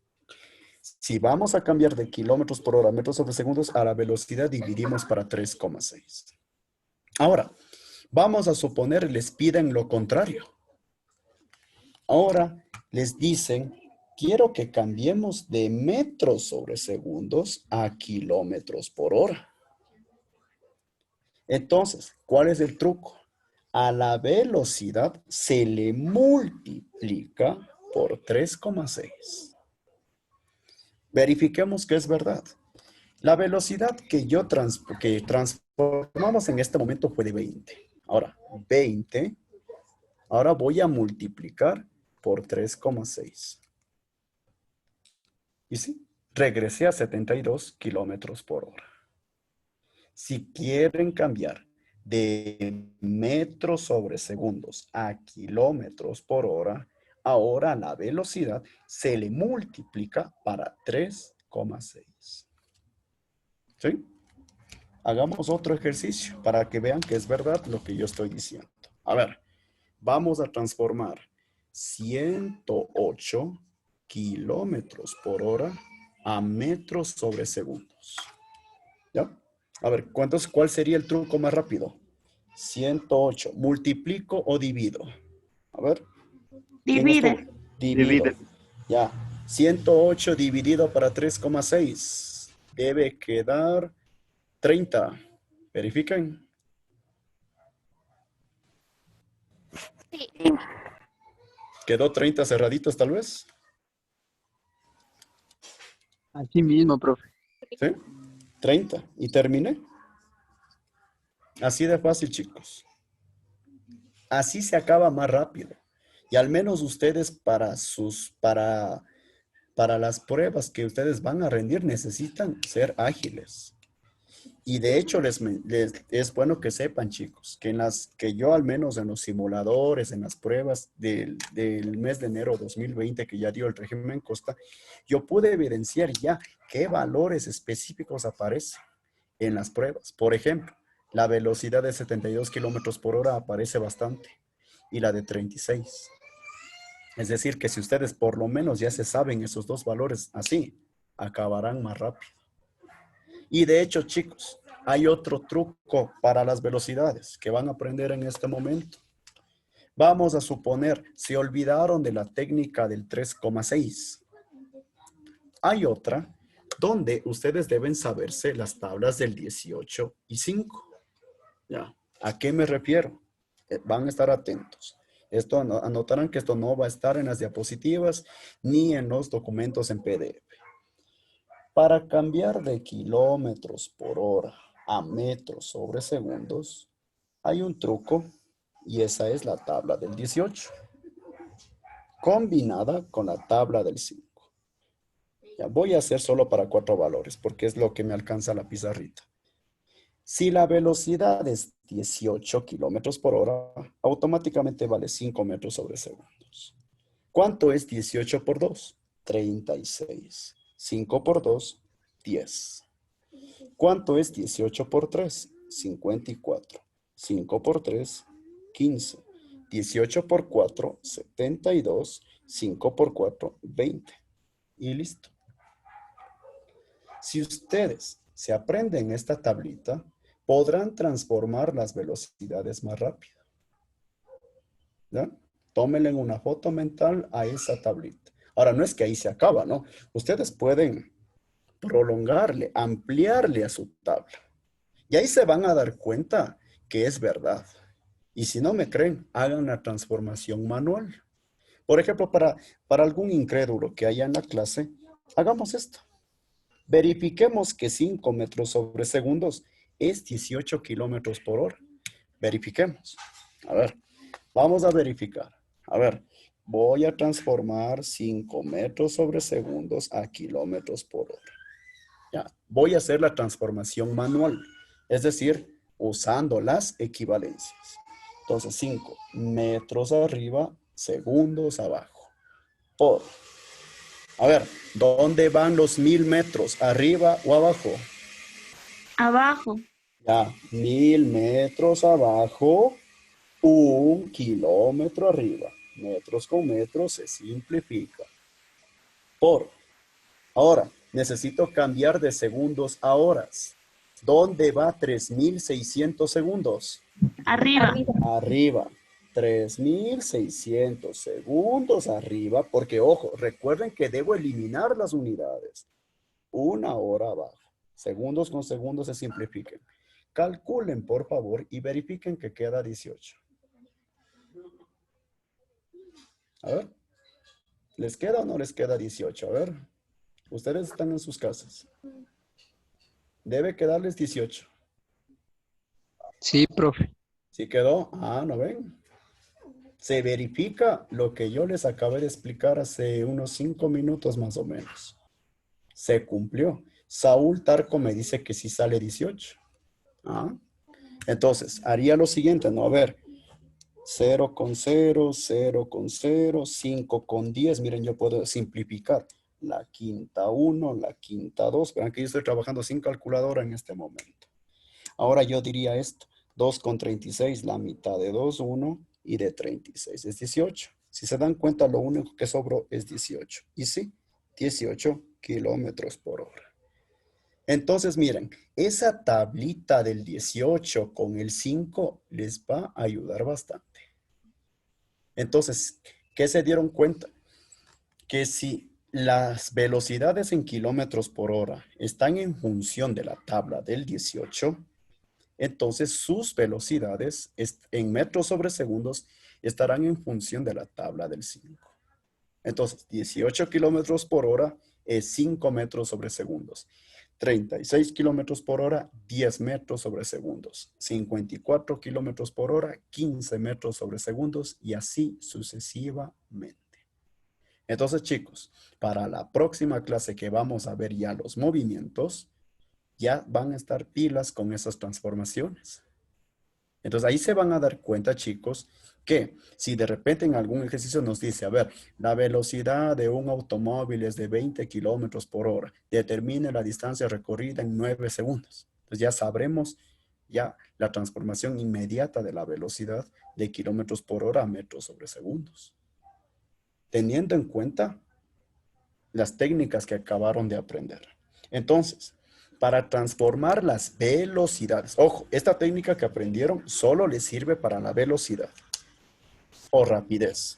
si vamos a cambiar de kilómetros por hora a metros sobre segundos, a la velocidad dividimos para 3,6. Ahora, vamos a suponer les piden lo contrario. Ahora les dicen, quiero que cambiemos de metros sobre segundos a kilómetros por hora. Entonces, ¿cuál es el truco? A la velocidad se le multiplica por 3,6. Verifiquemos que es verdad. La velocidad que transformamos en este momento fue de 20. Ahora, 20. Ahora voy a multiplicar por 3,6. Y sí, regresé a 72 kilómetros por hora. Si quieren cambiar de metros sobre segundos a kilómetros por hora, ahora la velocidad se le multiplica para 3,6. ¿Sí? Hagamos otro ejercicio para que vean que es verdad lo que yo estoy diciendo. A ver, vamos a transformar 108 kilómetros por hora a metros sobre segundos. ¿Ya? A ver, ¿cuál sería el truco más rápido? 108. ¿Multiplico o divido? A ver. Divide. Divido. Ya. 108 dividido para 3,6. Debe quedar 30. Verifiquen. Sí. ¿Quedó 30 cerraditos tal vez? Aquí mismo, profe. ¿Sí? 30. ¿Y terminé? Así de fácil, chicos. Así se acaba más rápido. Y al menos ustedes para las pruebas que ustedes van a rendir necesitan ser ágiles. Y de hecho es bueno que sepan, chicos, que yo al menos en los simuladores, en las pruebas del mes de enero 2020 que ya dio el régimen Costa, yo pude evidenciar ya qué valores específicos aparecen en las pruebas. Por ejemplo, la velocidad de 72 kilómetros por hora aparece bastante y la de 36. Es decir, que si ustedes por lo menos ya se saben esos dos valores así, acabarán más rápido. Y de hecho, chicos, hay otro truco para las velocidades que van a aprender en este momento. Vamos a suponer, se olvidaron de la técnica del 3,6. Hay otra donde ustedes deben saberse las tablas del 18 y 5. ¿Ya? ¿A qué me refiero? Van a estar atentos. Esto anotarán que esto no va a estar en las diapositivas ni en los documentos en PDF. Para cambiar de kilómetros por hora a metros sobre segundos, hay un truco y esa es la tabla del 18, combinada con la tabla del 5. Ya, voy a hacer solo para 4 valores, porque es lo que me alcanza la pizarrita. Si la velocidad es 18 kilómetros por hora, automáticamente vale 5 metros sobre segundos. ¿Cuánto es 18 por 2? 36. 5 por 2, 10. ¿Cuánto es 18 por 3? 54. 5 por 3, 15. 18 por 4, 72. 5 por 4, 20. Y listo. Si ustedes se aprenden esta tablita, podrán transformar las velocidades más rápido. ¿Ya? Tómenle una foto mental a esa tablita. Ahora, no es que ahí se acaba, ¿no? Ustedes pueden prolongarle, ampliarle a su tabla. Y ahí se van a dar cuenta que es verdad. Y si no me creen, hagan una transformación manual. Por ejemplo, para algún incrédulo que haya en la clase, hagamos esto. Verifiquemos que 5 metros sobre segundos es 18 kilómetros por hora. Verifiquemos. A ver, vamos a verificar. A ver, voy a transformar 5 metros sobre segundos a kilómetros por hora. Ya, voy a hacer la transformación manual, es decir, usando las equivalencias. Entonces, 5 metros arriba, segundos abajo. Por. A ver, ¿dónde van los 1000 metros? ¿Arriba o abajo? Abajo. Ya, 1000 metros abajo, 1 kilómetro arriba. Metros con metros se simplifica. Por. Ahora, necesito cambiar de segundos a horas. ¿Dónde va 3600 segundos? Arriba. Arriba. 3600 segundos arriba, porque ojo, recuerden que debo eliminar las unidades. 1 hora abajo. Segundos con segundos se simplifiquen. Calculen, por favor, y verifiquen que queda 18. A ver. ¿Les queda o no les queda 18? A ver. Ustedes están en sus casas. Debe quedarles 18. Sí, profe. ¿Sí quedó? Ah, ¿no ven? Se verifica lo que yo les acabé de explicar hace unos 5 minutos más o menos. Se cumplió. Saúl Tarco me dice que sí sale 18. ¿Ah? Entonces, haría lo siguiente, ¿no? A ver, 0 con 0, 0 con 0, 5 con 10. Miren, yo puedo simplificar. La quinta 1, la quinta 2. Verán que yo estoy trabajando sin calculadora en este momento. Ahora yo diría esto. 2 con 36, la mitad de 2, 1. Y de 36 es 18. Si se dan cuenta, lo único que sobró es 18. Y sí, 18 kilómetros por hora. Entonces, miren, esa tablita del 18 con el 5 les va a ayudar bastante. Entonces, ¿qué se dieron cuenta? Que si las velocidades en kilómetros por hora están en función de la tabla del 18, entonces sus velocidades en metros sobre segundos estarán en función de la tabla del 5. Entonces, 18 kilómetros por hora es 5 metros sobre segundos. 36 kilómetros por hora, 10 metros sobre segundos. 54 kilómetros por hora, 15 metros sobre segundos y así sucesivamente. Entonces, chicos, para la próxima clase que vamos a ver ya los movimientos, ya van a estar pilas con esas transformaciones. Entonces ahí se van a dar cuenta, chicos, que si de repente en algún ejercicio nos dice, a ver, la velocidad de un automóvil es de 20 kilómetros por hora, determine la distancia recorrida en 9 segundos. Entonces ya sabremos ya la transformación inmediata de la velocidad de kilómetros por hora a metros sobre segundos. Teniendo en cuenta las técnicas que acabaron de aprender. Entonces, para transformar las velocidades. Ojo, esta técnica que aprendieron solo les sirve para la velocidad o rapidez.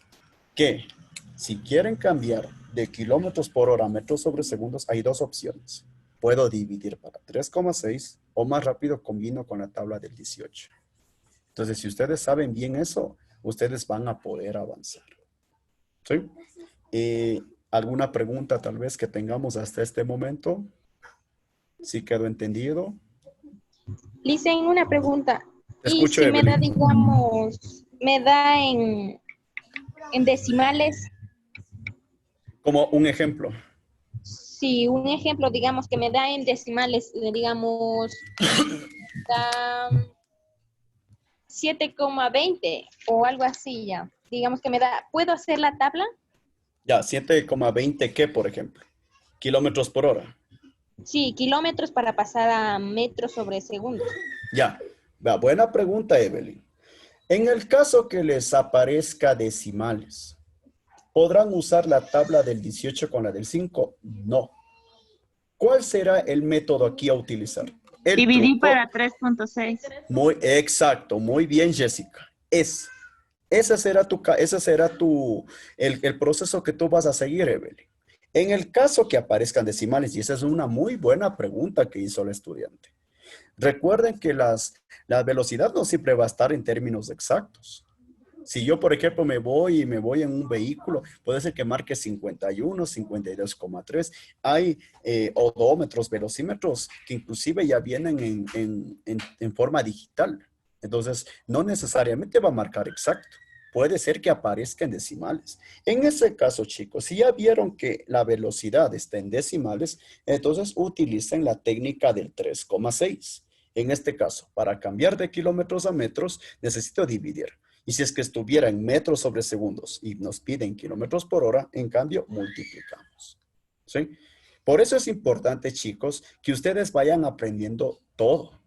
Que si quieren cambiar de kilómetros por hora a metros sobre segundos, hay dos opciones. Puedo dividir para 3,6 o más rápido combino con la tabla del 18. Entonces, si ustedes saben bien eso, ustedes van a poder avanzar. ¿Sí? ¿Alguna pregunta tal vez que tengamos hasta este momento? ¿Sí quedó entendido? Le hice una pregunta. Te Y escucho, si me da, Evelyn. digamos, me da en decimales. Como un ejemplo. si un ejemplo, digamos, que me da en decimales, digamos, da 7,20 o algo así ya. Digamos que me da, ¿puedo hacer la tabla? Ya, 7,20 ¿qué, por ejemplo? Kilómetros por hora. Sí, kilómetros para pasar a metros sobre segundos. Ya, buena pregunta, Evelyn. En el caso que les aparezca decimales, ¿podrán usar la tabla del 18 con la del 5? No. ¿Cuál será el método aquí a utilizar? El Dividí truco, para 3.6. muy exacto, muy bien, Jessica. Ese será el proceso que tú vas a seguir, Evelyn. En el caso que aparezcan decimales, y esa es una muy buena pregunta que hizo el estudiante. Recuerden que la velocidad no siempre va a estar en términos exactos. Si yo, por ejemplo, me voy en un vehículo, puede ser que marque 51, 52,3. Hay odómetros, velocímetros, que inclusive ya vienen en forma digital. Entonces, no necesariamente va a marcar exacto. Puede ser que aparezca en decimales. En ese caso, chicos, si ya vieron que la velocidad está en decimales, entonces utilicen la técnica del 3,6. En este caso, para cambiar de kilómetros a metros, necesito dividir. Y si es que estuviera en metros sobre segundos y nos piden kilómetros por hora, en cambio, multiplicamos. ¿Sí? Por eso es importante, chicos, que ustedes vayan aprendiendo todo.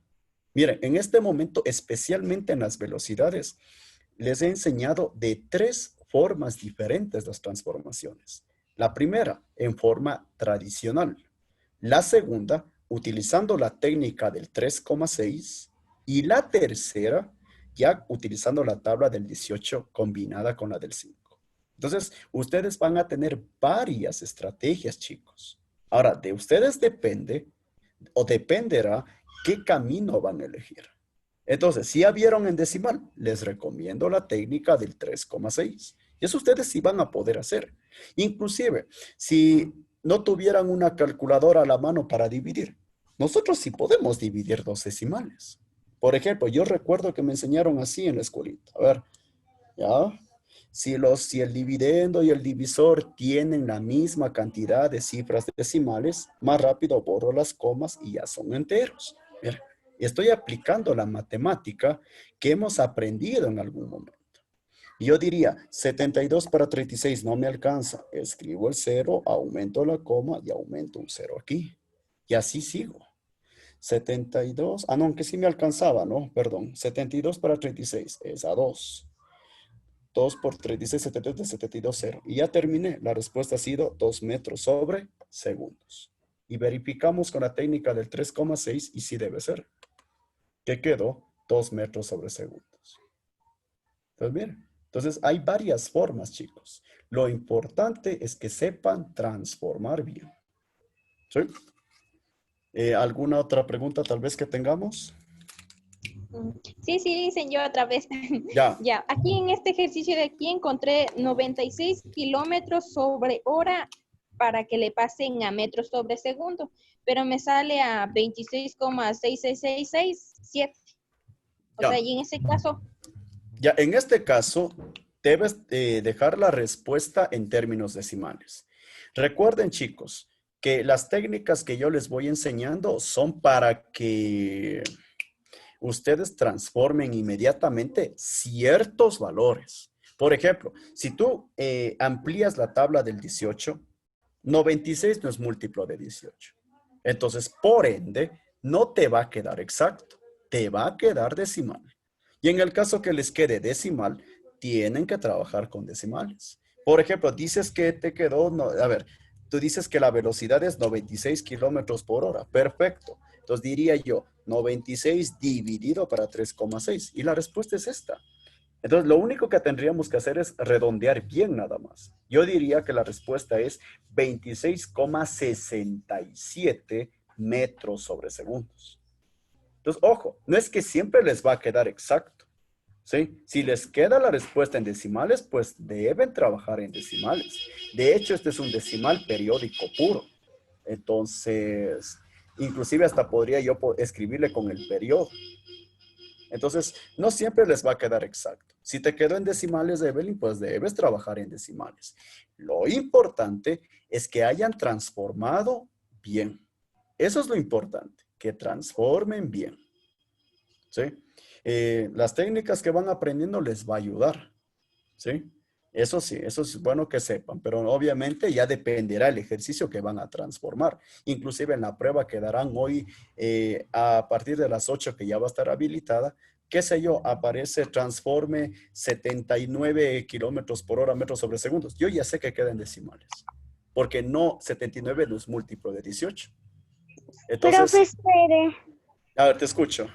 Miren, en este momento, especialmente en las velocidades, les he enseñado de 3 formas diferentes las transformaciones. La primera, en forma tradicional. La segunda, utilizando la técnica del 3,6. Y la tercera, ya utilizando la tabla del 18 combinada con la del 5. Entonces, ustedes van a tener varias estrategias, chicos. Ahora, de ustedes depende o dependerá qué camino van a elegir. Entonces, si ya vieron en decimal, les recomiendo la técnica del 3,6. Y eso ustedes sí van a poder hacer. Inclusive, si no tuvieran una calculadora a la mano para dividir, nosotros sí podemos dividir 2 decimales. Por ejemplo, yo recuerdo que me enseñaron así en la escuelita. A ver, ¿ya? Si el dividendo y el divisor tienen la misma cantidad de cifras decimales, más rápido borro las comas y ya son enteros. Mira, estoy aplicando la matemática que hemos aprendido en algún momento. Y yo diría, 72 para 36 no me alcanza. Escribo el 0, aumento la coma y aumento un 0 aquí. Y así sigo. 72, no, aunque sí me alcanzaba, ¿no? Perdón, 72 para 36 es a 2. 2 por 36, 72, 72, 0. Y ya terminé. La respuesta ha sido 2 metros sobre segundos. Y verificamos con la técnica del 3,6 y sí debe ser. ¿Qué quedó? 2 metros sobre segundos. Entonces, miren. Entonces, hay varias formas, chicos. Lo importante es que sepan transformar bien. ¿Sí? ¿Alguna otra pregunta tal vez que tengamos? Sí, dicen yo otra vez. Ya. Ya, aquí en este ejercicio de aquí encontré 96 kilómetros sobre hora para que le pasen a metros sobre segundo, pero me sale a 26,66667. O sea, y en ese caso... Ya, en este caso, debes dejar la respuesta en términos decimales. Recuerden, chicos, que las técnicas que yo les voy enseñando son para que ustedes transformen inmediatamente ciertos valores. Por ejemplo, si tú amplías la tabla del 18, 96 no es múltiplo de 18. Entonces, por ende, no te va a quedar exacto, te va a quedar decimal. Y en el caso que les quede decimal, tienen que trabajar con decimales. Por ejemplo, dices que te quedó, tú dices que la velocidad es 96 kilómetros por hora. Perfecto. Entonces diría yo, 96 dividido para 3,6. Y la respuesta es esta. Entonces, lo único que tendríamos que hacer es redondear bien nada más. Yo diría que la respuesta es 26,67 metros sobre segundos. Entonces, ojo, no es que siempre les va a quedar exacto, ¿sí? Si les queda la respuesta en decimales, pues deben trabajar en decimales. De hecho, este es un decimal periódico puro. Entonces, inclusive hasta podría yo escribirle con el periodo. Entonces, no siempre les va a quedar exacto. Si te quedó en decimales, Evelyn, pues debes trabajar en decimales. Lo importante es que hayan transformado bien. Eso es lo importante, que transformen bien. ¿Sí? Las técnicas que van aprendiendo les va a ayudar. ¿Sí? Sí, eso es bueno que sepan, pero obviamente ya dependerá el ejercicio que van a transformar. Inclusive en la prueba que darán hoy a partir de las 8 que ya va a estar habilitada, qué sé yo, aparece transforme 79 kilómetros por hora, metros sobre segundos. Yo ya sé que queda en decimales, porque no, 79 no es múltiplo de 18. Entonces, Espere. a ver, te escucho.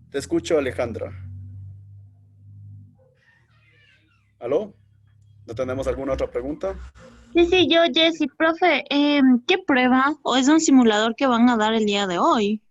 Te escucho, Alejandra. ¿Aló? ¿No tenemos alguna otra pregunta? Sí, yo, Jessy, profe, ¿qué prueba o es un simulador que van a dar el día de hoy?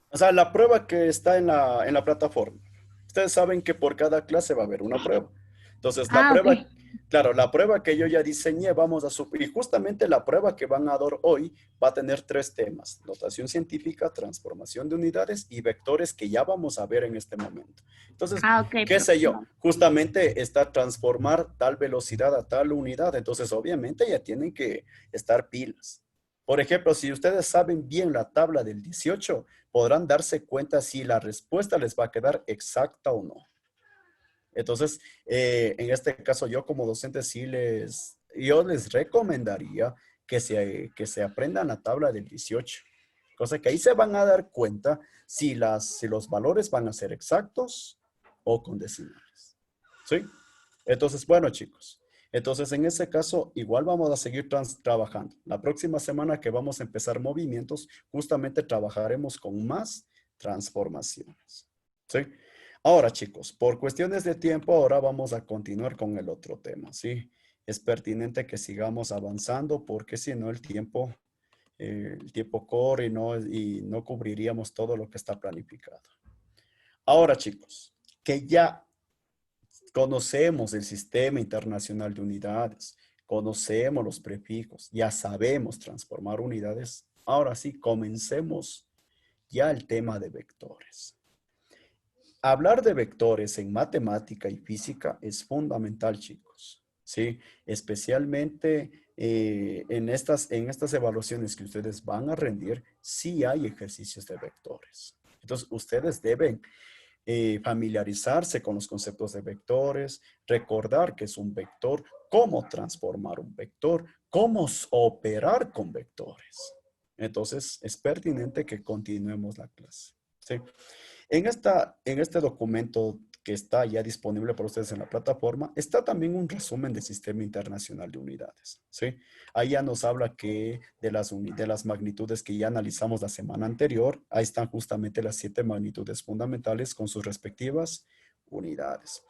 O sea, la prueba que está en la plataforma. Ustedes saben que por cada clase va a haber una prueba. Entonces, la Ok. prueba, claro, la prueba que yo ya diseñé, vamos a subir. Y justamente la prueba que van a dar hoy va a tener 3 temas: notación científica, transformación de unidades y vectores que ya vamos a ver en este momento. Entonces, Ok, qué sé profe. yo, justamente está transformar tal velocidad a tal unidad. Entonces, obviamente ya tienen que estar pilas. Por ejemplo, si ustedes saben bien la tabla del 18, podrán darse cuenta si la respuesta les va a quedar exacta o no. Entonces, en este caso, yo como docente yo les recomendaría que se aprendan la tabla del 18. Cosa que ahí se van a dar cuenta si los valores van a ser exactos o con decimales. ¿Sí? Entonces, bueno, chicos. Entonces, en ese caso, igual vamos a seguir trabajando. La próxima semana que vamos a empezar movimientos, justamente trabajaremos con más transformaciones. ¿Sí? Ahora, chicos, por cuestiones de tiempo, ahora vamos a continuar con el otro tema. ¿Sí? Es pertinente que sigamos avanzando porque si no, el tiempo corre y no cubriríamos todo lo que está planificado. Ahora, chicos, que ya conocemos el sistema internacional de unidades, conocemos los prefijos, ya sabemos transformar unidades. Ahora sí, comencemos ya el tema de vectores. Hablar de vectores en matemática y física es fundamental, chicos. ¿Sí? Especialmente en estas evaluaciones que ustedes van a rendir, sí hay ejercicios de vectores. Entonces, ustedes deben familiarizarse con los conceptos de vectores, recordar qué es un vector, cómo transformar un vector, cómo operar con vectores. Entonces, es pertinente que continuemos la clase. ¿Sí? En este documento que está ya disponible para ustedes en la plataforma, está también un resumen del Sistema Internacional de Unidades. ¿Sí? Ahí ya nos habla que de las magnitudes que ya analizamos la semana anterior, ahí están justamente las 7 magnitudes fundamentales con sus respectivas unidades.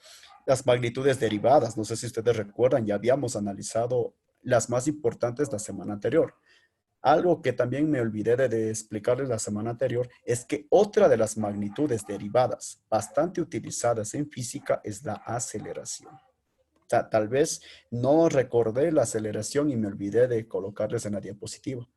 Las magnitudes derivadas, no sé si ustedes recuerdan, ya habíamos analizado las más importantes la semana anterior. Algo que también me olvidé de explicarles la semana anterior es que otra de las magnitudes derivadas bastante utilizadas en física es la aceleración. O sea, tal vez no recordé la aceleración y me olvidé de colocarles en la diapositiva.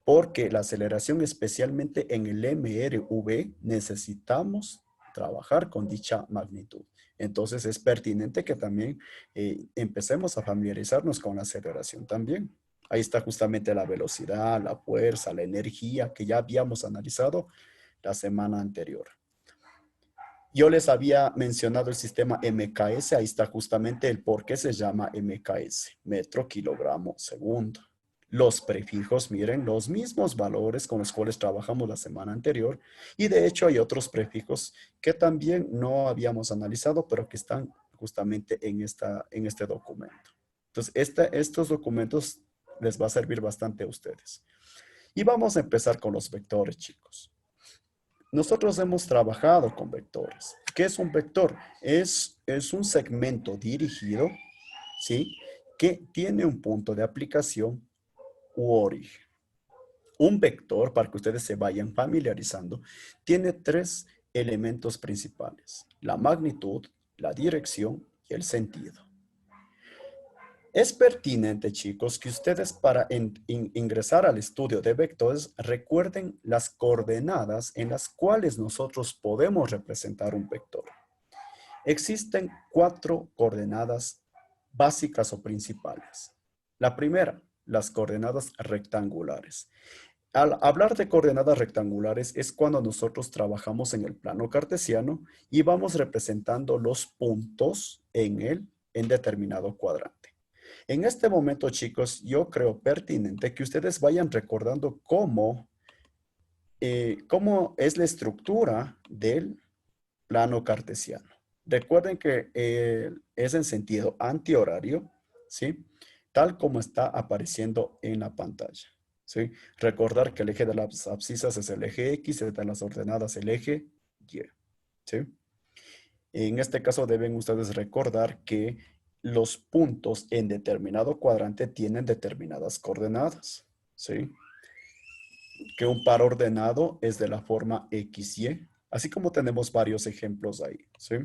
Porque la aceleración, especialmente en el MRV, necesitamos trabajar con dicha magnitud. Entonces es pertinente que también empecemos a familiarizarnos con la aceleración también. Ahí está justamente la velocidad, la fuerza, la energía que ya habíamos analizado la semana anterior. Yo les había mencionado el sistema MKS, ahí está justamente el por qué se llama MKS, metro, kilogramo, segundo. Los prefijos, miren, los mismos valores con los cuales trabajamos la semana anterior y de hecho hay otros prefijos que también no habíamos analizado, pero que están justamente en este documento. Entonces, estos documentos les va a servir bastante a ustedes. Y vamos a empezar con los vectores, chicos. Nosotros hemos trabajado con vectores. ¿Qué es un vector? Es un segmento dirigido, ¿sí? Que tiene un punto de aplicación u origen. Un vector, para que ustedes se vayan familiarizando, tiene 3 elementos principales: la magnitud, la dirección y el sentido. Es pertinente, chicos, que ustedes para ingresar al estudio de vectores recuerden las coordenadas en las cuales nosotros podemos representar un vector. Existen 4 coordenadas básicas o principales. La primera, las coordenadas rectangulares. Al hablar de coordenadas rectangulares es cuando nosotros trabajamos en el plano cartesiano y vamos representando los puntos en determinado cuadrante. En este momento, chicos, yo creo pertinente que ustedes vayan recordando cómo es la estructura del plano cartesiano. Recuerden que es en sentido antihorario, ¿sí? Tal como está apareciendo en la pantalla, ¿sí? Recordar que el eje de las abscisas es el eje X, el de las ordenadas el eje Y, ¿sí? En este caso deben ustedes recordar que los puntos en determinado cuadrante tienen determinadas coordenadas, ¿sí? Que un par ordenado es de la forma XY, así como tenemos varios ejemplos ahí, ¿sí?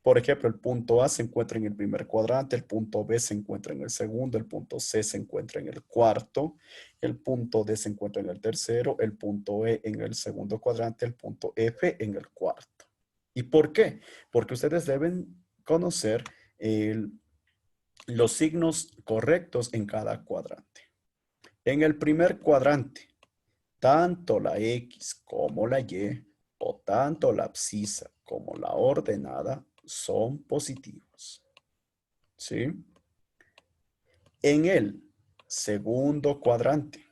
Por ejemplo, el punto A se encuentra en el primer cuadrante, el punto B se encuentra en el segundo, el punto C se encuentra en el cuarto, el punto D se encuentra en el tercero, el punto E en el segundo cuadrante, el punto F en el cuarto. ¿Y por qué? Porque ustedes deben conocer los signos correctos en cada cuadrante. En el primer cuadrante, tanto la X como la Y, o tanto la abscisa como la ordenada, son positivos. ¿Sí? En el segundo cuadrante,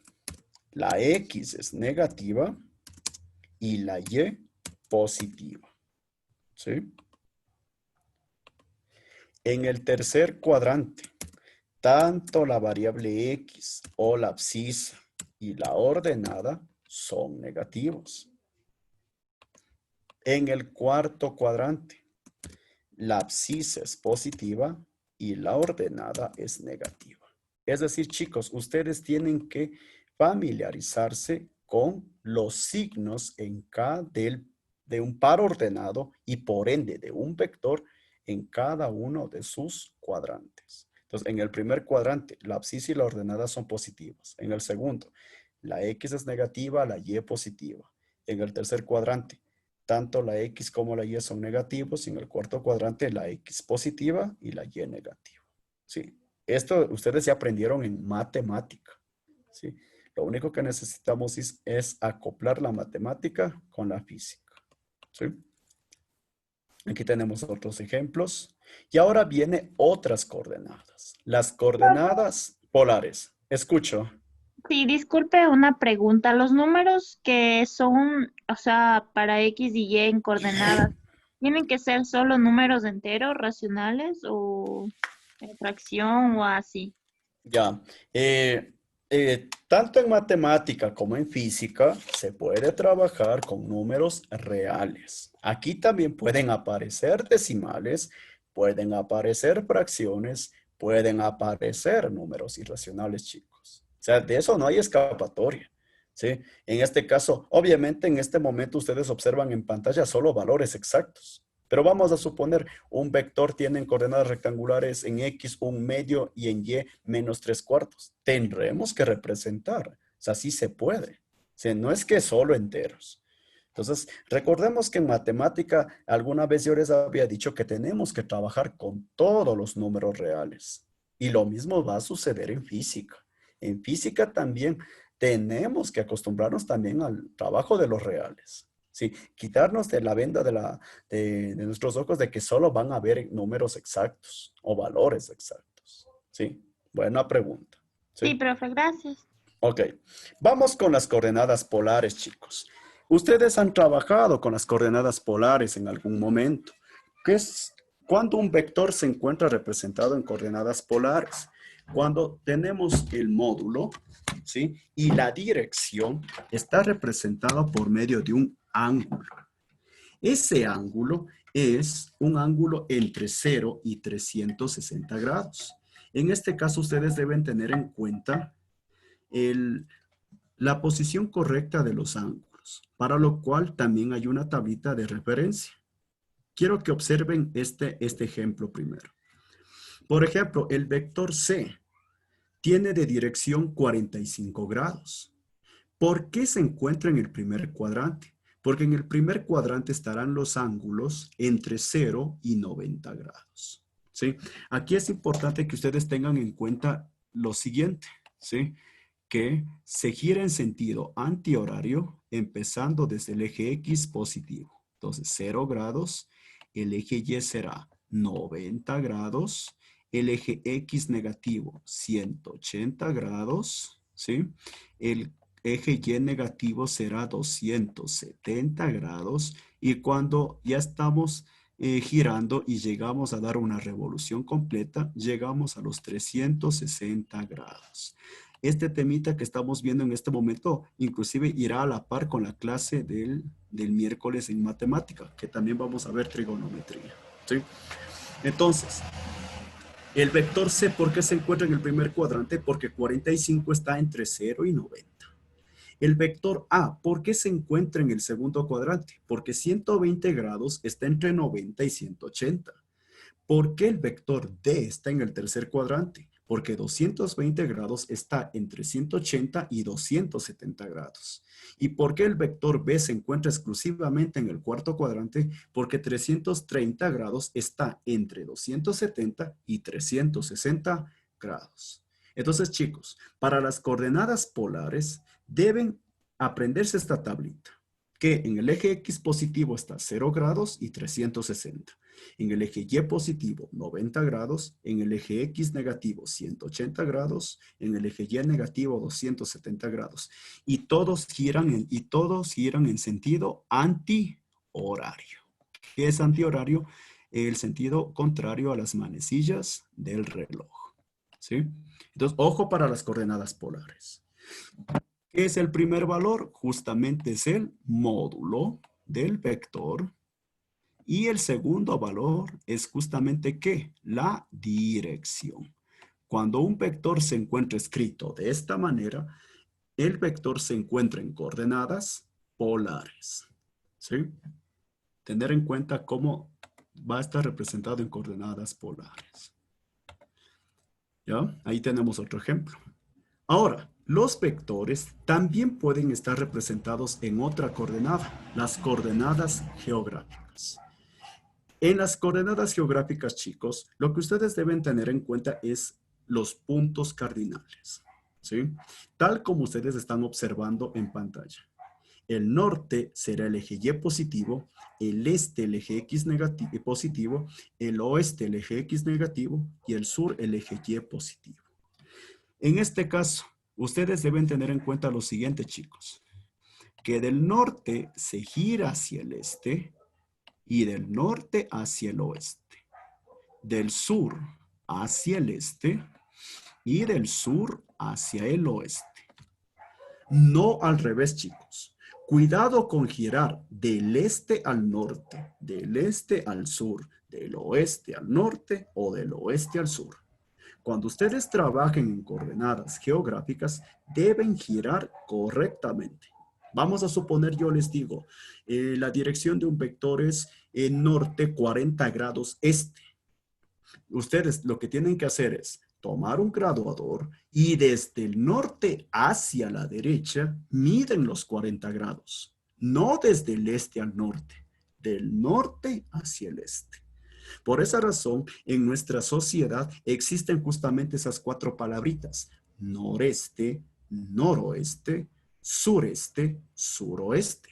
la X es negativa y la Y positiva. ¿Sí? En el tercer cuadrante, tanto la variable X o la abscisa y la ordenada son negativos. En el cuarto cuadrante, la abscisa es positiva y la ordenada es negativa. Es decir, chicos, ustedes tienen que familiarizarse con los signos en cada de un par ordenado y por ende de un vector en cada uno de sus cuadrantes. Entonces, en el primer cuadrante, la abscisa y la ordenada son positivas. En el segundo, la X es negativa, la Y positiva. En el tercer cuadrante, tanto la X como la Y son negativos. Y en el cuarto cuadrante, la X positiva y la Y negativa. Sí, esto ustedes ya aprendieron en matemática. Sí, lo único que necesitamos es acoplar la matemática con la física. ¿Sí? Aquí tenemos otros ejemplos. Y ahora vienen otras coordenadas. Las coordenadas polares. Escucho. Sí, disculpe una pregunta. Los números que son, o sea, para X y Y en coordenadas, ¿tienen que ser solo números enteros, racionales o fracción o así? Ya. Tanto en matemática como en física se puede trabajar con números reales. Aquí también pueden aparecer decimales, pueden aparecer fracciones, pueden aparecer números irracionales, chicos. O sea, de eso no hay escapatoria, ¿sí? En este caso, obviamente en este momento ustedes observan en pantalla solo valores exactos. Pero vamos a suponer un vector tiene en coordenadas rectangulares en X 1/2 y en Y -3/4. Tendremos que representar. O sea, sí se puede. O sea, no es que solo enteros. Entonces, recordemos que en matemática alguna vez yo les había dicho que tenemos que trabajar con todos los números reales. Y lo mismo va a suceder en física. En física también tenemos que acostumbrarnos también al trabajo de los reales. Sí, quitarnos de la venda de nuestros ojos de que solo van a haber números exactos o valores exactos. Sí, buena pregunta. Sí, profe, gracias. Ok, vamos con las coordenadas polares, chicos. Ustedes han trabajado con las coordenadas polares en algún momento. ¿Qué es cuando un vector se encuentra representado en coordenadas polares? Cuando tenemos el módulo, ¿sí? Y la dirección está representada por medio de un ángulo. Ese ángulo es un ángulo entre 0 y 360 grados. En este caso, ustedes deben tener en cuenta la posición correcta de los ángulos, para lo cual también hay una tablita de referencia. Quiero que observen este ejemplo primero. Por ejemplo, el vector C tiene de dirección 45 grados. ¿Por qué se encuentra en el primer cuadrante? Porque en el primer cuadrante estarán los ángulos entre 0 y 90 grados. ¿Sí? Aquí es importante que ustedes tengan en cuenta lo siguiente, ¿sí? Que se gira en sentido antihorario empezando desde el eje X positivo. Entonces, 0 grados, el eje Y será 90 grados, el eje X negativo 180 grados, ¿sí? El eje Y negativo será 270 grados y cuando ya estamos girando y llegamos a dar una revolución completa, llegamos a los 360 grados. Este temita que estamos viendo en este momento inclusive irá a la par con la clase del miércoles en matemática, que también vamos a ver trigonometría, ¿sí? Entonces, el vector C, ¿por qué se encuentra en el primer cuadrante? Porque 45 está entre 0 y 90. El vector A, ¿por qué se encuentra en el segundo cuadrante? Porque 120 grados está entre 90 y 180. ¿Por qué el vector D está en el tercer cuadrante? Porque 220 grados está entre 180 y 270 grados. ¿Y por qué el vector B se encuentra exclusivamente en el cuarto cuadrante? Porque 330 grados está entre 270 y 360 grados. Entonces, chicos, para las coordenadas polares deben aprenderse esta tablita, que en el eje X positivo está 0 grados y 360. En el eje Y positivo, 90 grados. En el eje X negativo, 180 grados. En el eje Y negativo, 270 grados. Y todos giran en sentido antihorario. ¿Qué es antihorario? El sentido contrario a las manecillas del reloj. ¿Sí? Entonces, ojo para las coordenadas polares. ¿Qué es el primer valor? Justamente es el módulo del vector. Y el segundo valor es justamente ¿qué? La dirección. Cuando un vector se encuentra escrito de esta manera, el vector se encuentra en coordenadas polares. ¿Sí? Tener en cuenta cómo va a estar representado en coordenadas polares. ¿Ya? Ahí tenemos otro ejemplo. Ahora, los vectores también pueden estar representados en otra coordenada, las coordenadas geográficas. En las coordenadas geográficas, chicos, lo que ustedes deben tener en cuenta es los puntos cardinales, ¿sí? Tal como ustedes están observando en pantalla. El norte será el eje Y positivo, el este el eje X negativo, positivo, el oeste el eje X negativo y el sur el eje Y positivo. En este caso, ustedes deben tener en cuenta lo siguiente, chicos, que del norte se gira hacia el este y del norte hacia el oeste, del sur hacia el este y del sur hacia el oeste. No al revés, chicos. Cuidado con girar del este al norte, del este al sur, del oeste al norte o del oeste al sur. Cuando ustedes trabajen en coordenadas geográficas, deben girar correctamente. Vamos a suponer, yo les digo, la dirección de un vector es norte 40 grados este. Ustedes lo que tienen que hacer es tomar un graduador y desde el norte hacia la derecha miden los 40 grados. No desde el este al norte, del norte hacia el este. Por esa razón, en nuestra sociedad existen justamente esas 4 palabritas: noreste, noroeste, sureste, suroeste.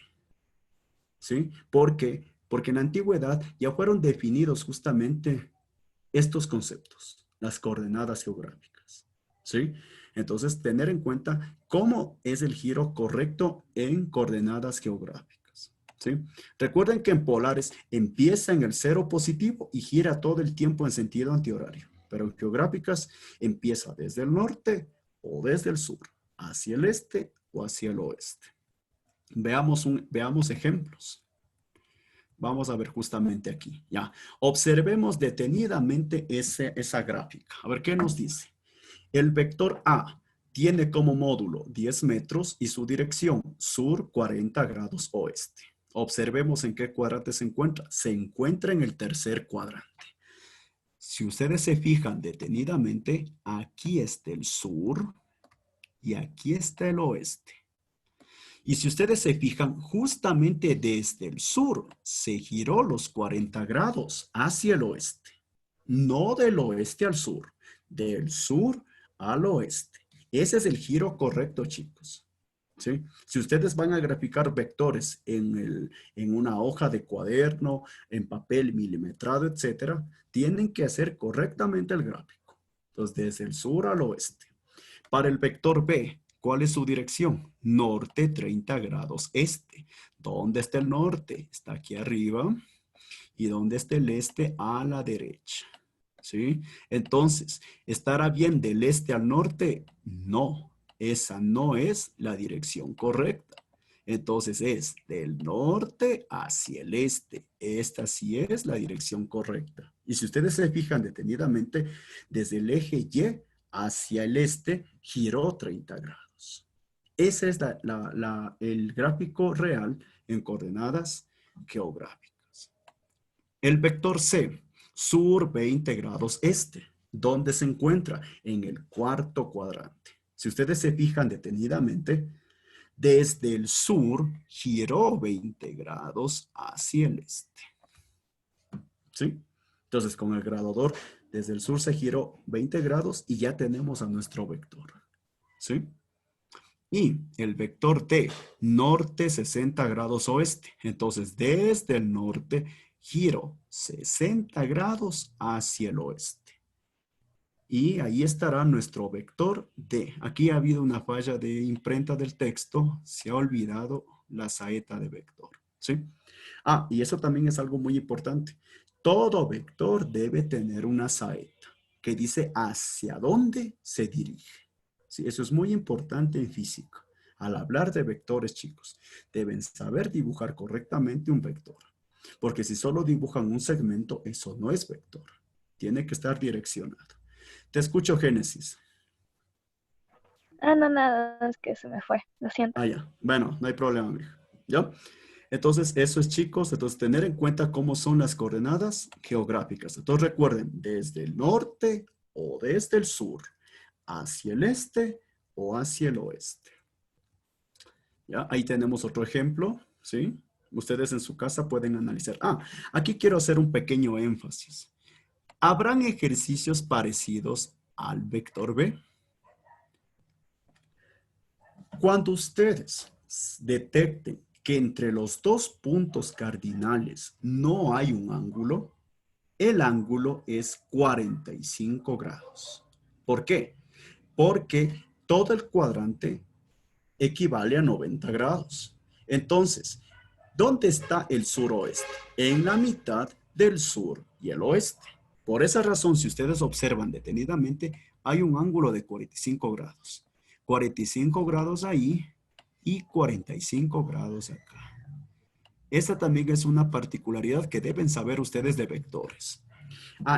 ¿Sí? ¿Por qué? Porque en la antigüedad ya fueron definidos justamente estos conceptos, las coordenadas geográficas. ¿Sí? Entonces, tener en cuenta cómo es el giro correcto en coordenadas geográficas. ¿Sí? Recuerden que en polares empieza en el 0 positivo y gira todo el tiempo en sentido antihorario. Pero en geográficas empieza desde el norte o desde el sur, hacia el este o hacia el oeste. Veamos ejemplos. Vamos a ver justamente aquí. Ya. Observemos detenidamente esa gráfica. A ver qué nos dice. El vector A tiene como módulo 10 metros y su dirección sur 40 grados oeste. Observemos en qué cuadrante se encuentra. Se encuentra en el tercer cuadrante. Si ustedes se fijan detenidamente, aquí está el sur y aquí está el oeste. Y si ustedes se fijan, justamente desde el sur se giró los 40 grados hacia el oeste. No del oeste al sur, del sur al oeste. Ese es el giro correcto, chicos. ¿Sí? Si ustedes van a graficar vectores en una hoja de cuaderno, en papel milimetrado, etcétera, tienen que hacer correctamente el gráfico. Entonces, desde el sur al oeste. Para el vector B, ¿cuál es su dirección? Norte 30 grados este. ¿Dónde está el norte? Está aquí arriba. ¿Y dónde está el este? A la derecha. ¿Sí? Entonces, ¿estará bien del este al norte? No. Esa no es la dirección correcta. Entonces es del norte hacia el este. Esta sí es la dirección correcta. Y si ustedes se fijan detenidamente, desde el eje Y hacia el este giró 30 grados. Ese es el gráfico real en coordenadas geográficas. El vector C, sur 20 grados este. ¿Dónde se encuentra? En el cuarto cuadrante. Si ustedes se fijan detenidamente, desde el sur giró 20 grados hacia el este. ¿Sí? Entonces, con el graduador, desde el sur se giró 20 grados y ya tenemos a nuestro vector. ¿Sí? Y el vector D, norte 60 grados oeste. Entonces, desde el norte giro 60 grados hacia el oeste. Y ahí estará nuestro vector D. Aquí ha habido una falla de imprenta del texto. Se ha olvidado la saeta de vector. ¿Sí? Y eso también es algo muy importante. Todo vector debe tener una saeta que dice hacia dónde se dirige. ¿Sí? Eso es muy importante en física. Al hablar de vectores, chicos, deben saber dibujar correctamente un vector. Porque si solo dibujan un segmento, eso no es vector. Tiene que estar direccionado. Te escucho, Génesis. No, nada, es que se me fue, lo siento. Ya. Bueno, no hay problema, mija. ¿Ya? Entonces, eso es, chicos. Entonces, tener en cuenta cómo son las coordenadas geográficas. Entonces, recuerden, desde el norte o desde el sur, hacia el este o hacia el oeste. ¿Ya? Ahí tenemos otro ejemplo, ¿sí? Ustedes en su casa pueden analizar. Aquí quiero hacer un pequeño énfasis. ¿Habrán ejercicios parecidos al vector B? Cuando ustedes detecten que entre los dos puntos cardinales no hay un ángulo, el ángulo es 45 grados. ¿Por qué? Porque todo el cuadrante equivale a 90 grados. Entonces, ¿dónde está el suroeste? En la mitad del sur y el oeste. Por esa razón, si ustedes observan detenidamente, hay un ángulo de 45 grados. 45 grados ahí y 45 grados acá. Esta también es una particularidad que deben saber ustedes de vectores.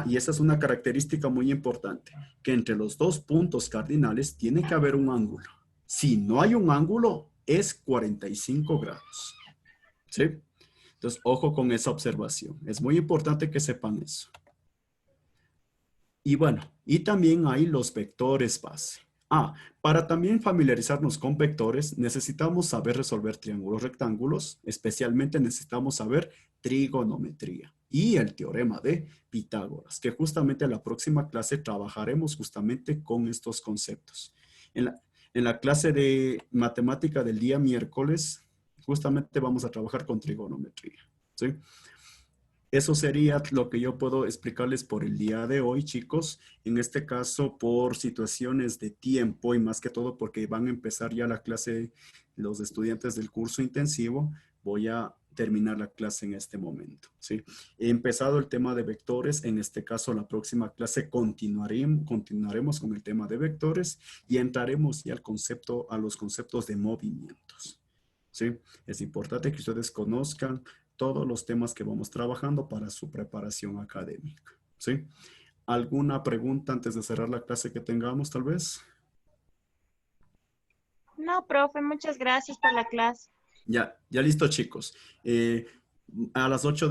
Y esa es una característica muy importante, que entre los dos puntos cardinales tiene que haber un ángulo. Si no hay un ángulo, es 45 grados. ¿Sí? Entonces, ojo con esa observación. Es muy importante que sepan eso. Y bueno, y también hay los vectores base. Para también familiarizarnos con vectores, necesitamos saber resolver triángulos rectángulos, especialmente necesitamos saber trigonometría y el teorema de Pitágoras, que justamente en la próxima clase trabajaremos justamente con estos conceptos. En la clase de matemática del día miércoles, justamente vamos a trabajar con trigonometría, ¿sí? Eso sería lo que yo puedo explicarles por el día de hoy, chicos. En este caso, por situaciones de tiempo y más que todo porque van a empezar ya la clase los estudiantes del curso intensivo, voy a terminar la clase en este momento, ¿sí? He empezado el tema de vectores. En este caso, la próxima clase continuaremos con el tema de vectores y entraremos ya a los conceptos de movimientos, ¿sí? Es importante que ustedes conozcan todos los temas que vamos trabajando para su preparación académica, ¿sí? ¿Alguna pregunta antes de cerrar la clase que tengamos, tal vez? No, profe, muchas gracias por la clase. Ya listo, chicos. A las 8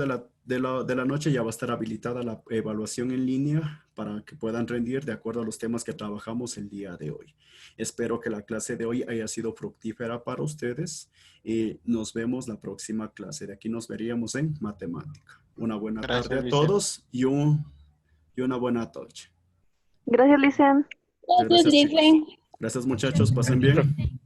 de la noche ya va a estar habilitada la evaluación en línea para que puedan rendir de acuerdo a los temas que trabajamos el día de hoy. Espero que la clase de hoy haya sido fructífera para ustedes y nos vemos la próxima clase. De aquí nos veríamos en matemática. Una buena Gracias, tarde a Licen. todos y una buena noche. Gracias, Licen. Gracias, chicos. Gracias, muchachos. Pasen bien.